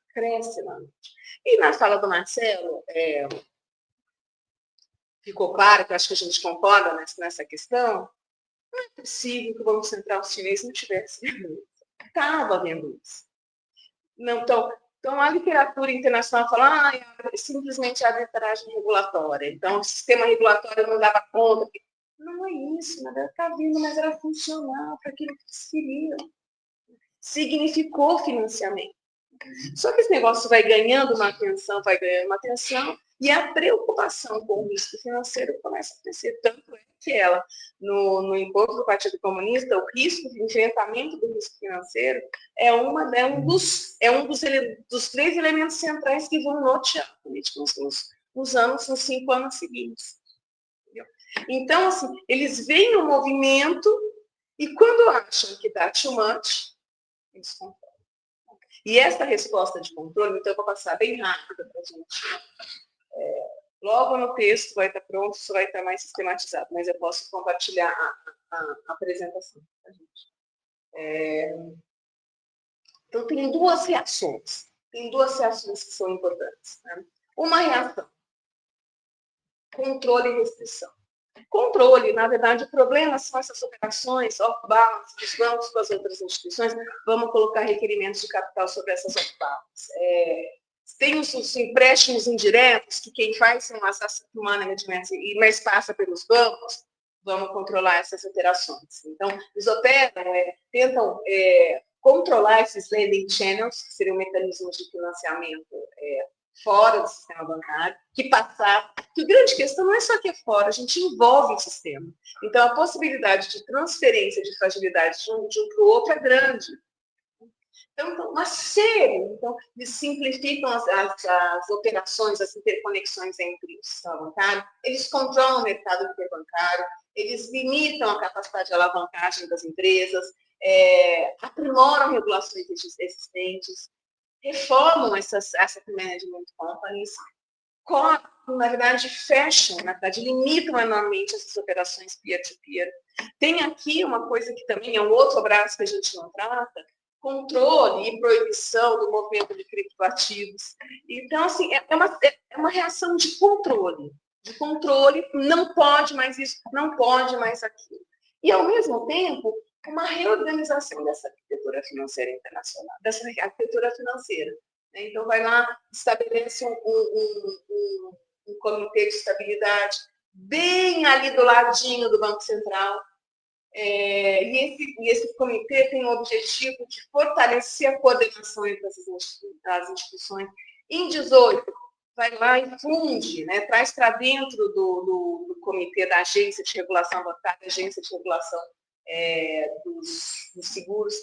E na fala do Marcelo, ficou claro, que eu acho que a gente concorda nessa questão, não é possível que o Banco Central chinês não tivesse vendo isso. Estava vendo isso. Não, então, a literatura internacional fala, simplesmente a arbitragem regulatória. Então, o sistema regulatório não dava conta. Não é isso, na verdade, está vindo, mas era funcional para aquilo que eles queriam. Significou financiamento. Só que esse negócio vai ganhando uma atenção, e a preocupação com o risco financeiro começa a crescer. Tanto é ela, no encontro do Partido Comunista, o risco de enfrentamento do risco financeiro é um dos 3 elementos centrais que vão nortear a política nos 5 anos seguintes. Entendeu? Então, assim, eles veem o movimento e quando acham que dá too much, eles controlam. E essa resposta de controle, então eu vou passar bem rápida para a gente. Logo no texto vai estar pronto, isso vai estar mais sistematizado, mas eu posso compartilhar a apresentação para a gente. Então, tem 2 reações. Tem 2 reações que são importantes. Né? Uma reação, controle e restrição. Controle, na verdade, o problema são essas operações off-balance dos bancos com as outras instituições. Vamos colocar requerimentos de capital sobre essas off-balance. Tem os empréstimos indiretos, que quem faz são as asset management, mas passa pelos bancos. Vamos controlar essas operações. Então, eles operam, tentam controlar esses lending channels, que seriam mecanismos de financiamento fora do sistema bancário, que passar. Que a grande questão não é só que é fora, a gente envolve o sistema. Então, a possibilidade de transferência de fragilidade de um para o outro é grande. Então, uma série. Então, eles simplificam as operações, as interconexões entre o sistema bancário, eles controlam o mercado interbancário, eles limitam a capacidade de alavancagem das empresas, aprimoram regulações existentes, reformam essas asset management companies, na verdade, fecham, na verdade, limitam enormemente essas operações peer-to-peer. Tem aqui uma coisa que também é um outro braço que a gente não trata, controle e proibição do movimento de criptoativos. Então, assim, é uma reação de controle. Não pode mais isso, não pode mais aquilo. E, ao mesmo tempo, uma reorganização dessa arquitetura financeira internacional, dessa arquitetura financeira. Então, vai lá, estabelece um comitê de estabilidade bem ali do ladinho do Banco Central. E esse comitê tem o objetivo de fortalecer a coordenação entre as instituições. Em 18, vai lá e funde, né, traz para dentro do comitê da agência de regulação bancária, agência de regulação dos seguros,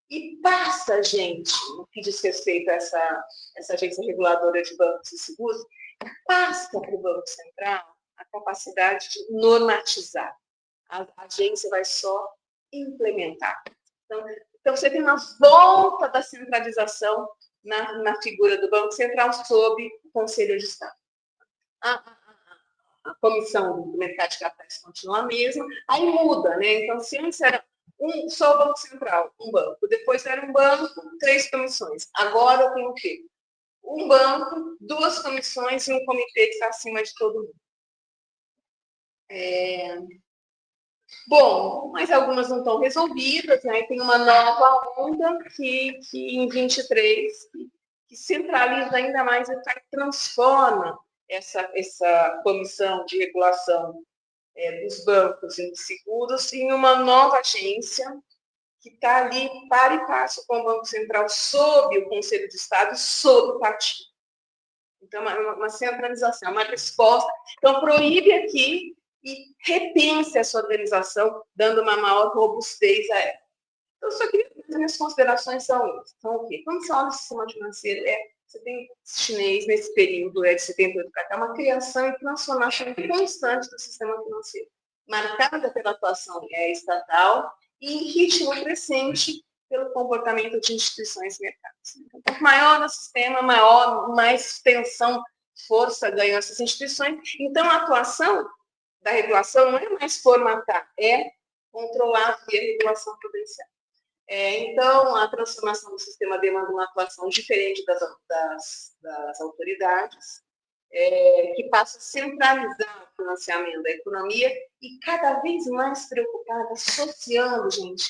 e passa, gente, no que diz respeito a essa agência reguladora de bancos e seguros, passa para o Banco Central a capacidade de normatizar. A agência vai só implementar. Então, você tem uma volta da centralização na figura do Banco Central sob o Conselho de Estado. A comissão do mercado de capitais continua a mesma, aí muda, né? Então, se antes era só o Banco Central, um banco, depois era um banco, 3 comissões. Agora tem o quê? Um banco, 2 comissões e um comitê que está acima de todo mundo. Bom, mas algumas não estão resolvidas, né? Tem uma nova onda que em 23, que centraliza ainda mais e transforma essa comissão de regulação dos bancos e dos seguros em uma nova agência que está ali para e passo com o Banco Central sob o Conselho de Estado e sob o partido. Então, uma centralização, uma resposta. Então, proíbe aqui e repense essa organização, dando uma maior robustez a ela. Então, só queria dizer, minhas considerações são o quê? Quando você olha o sistema financeiro, você tem chinês nesse período de 78 para cá, uma criação e transformação constante do sistema financeiro, marcada pela atuação estatal e em ritmo crescente pelo comportamento de instituições e mercados. Então, quanto maior o sistema, mais tensão, força ganham essas instituições. Então, a atuação da regulação não é mais formatar, é controlar via regulação prudencial. Então, a transformação do sistema demanda uma atuação diferente das autoridades, que passa a centralizar o financiamento da economia e cada vez mais preocupada, associando, gente,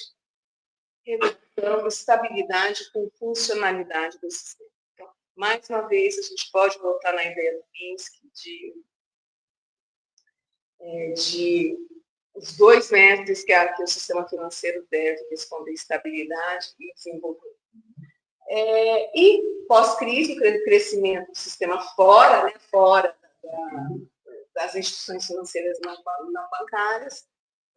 regulação, estabilidade com funcionalidade do sistema. Então, mais uma vez, a gente pode voltar na ideia do Pinsky de os 2 mestres que o sistema financeiro deve responder: estabilidade e desenvolvimento. E pós-crise, o crescimento do sistema fora as instituições financeiras não bancárias.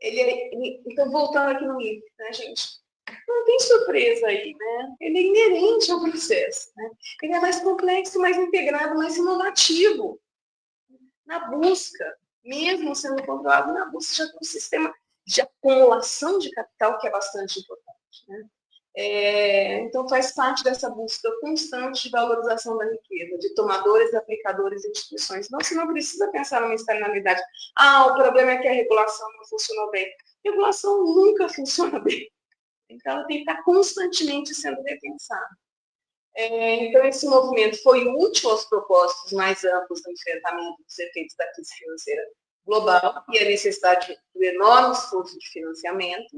Então, voltando aqui no MIP, né, gente? Não tem surpresa aí, né? Ele é inerente ao processo, né? Ele é mais complexo, mais integrado, mais inovativo. Na busca, mesmo sendo controlado na busca, já tem um sistema de acumulação de capital que é bastante importante, né? Então, faz parte dessa busca constante de valorização da riqueza, de tomadores, aplicadores e instituições. Não, você não precisa pensar numa externalidade. O problema é que a regulação não funcionou bem. A regulação nunca funciona bem. Então, ela tem que estar constantemente sendo repensada. Então, esse movimento foi útil aos propósitos mais amplos do enfrentamento dos efeitos da crise financeira global e a necessidade do enorme esforço de financiamento.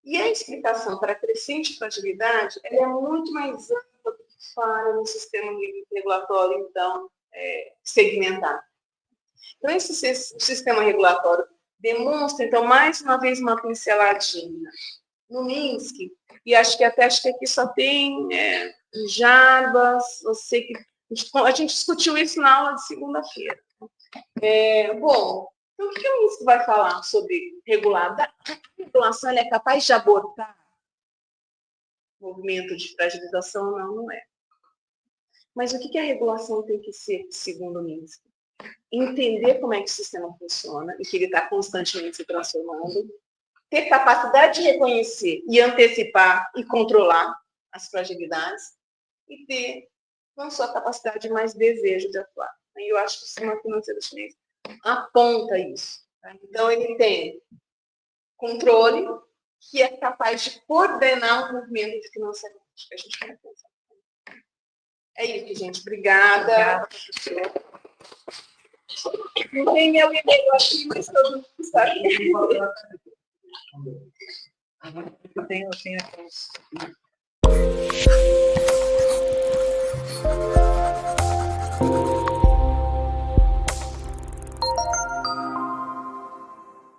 E a explicação para a crescente fragilidade é muito mais ampla do que falha no sistema regulatório, então, segmentado. Então, esse sistema regulatório demonstra, então, mais uma vez, uma pinceladinha no Minsky, e acho que aqui só tem Jarbas, a gente discutiu isso na aula de segunda-feira. Bom, então, o que o Minsky vai falar sobre regular? A regulação é capaz de abortar o movimento de fragilização? Não é. Mas o que a regulação tem que ser, segundo o Minsky? Entender como é que o sistema funciona e que ele está constantemente se transformando, ter capacidade de reconhecer e antecipar e controlar as fragilidades e ter não só capacidade, mas desejo de atuar. E eu acho que o sistema financeiro chinês aponta isso. Tá? Então, ele tem controle que é capaz de coordenar o movimento de financiamento que a gente vai pensar. É isso, gente. Obrigada. Não tem meu e-mail aqui, mas todo mundo está aqui. Eu tenho aqui.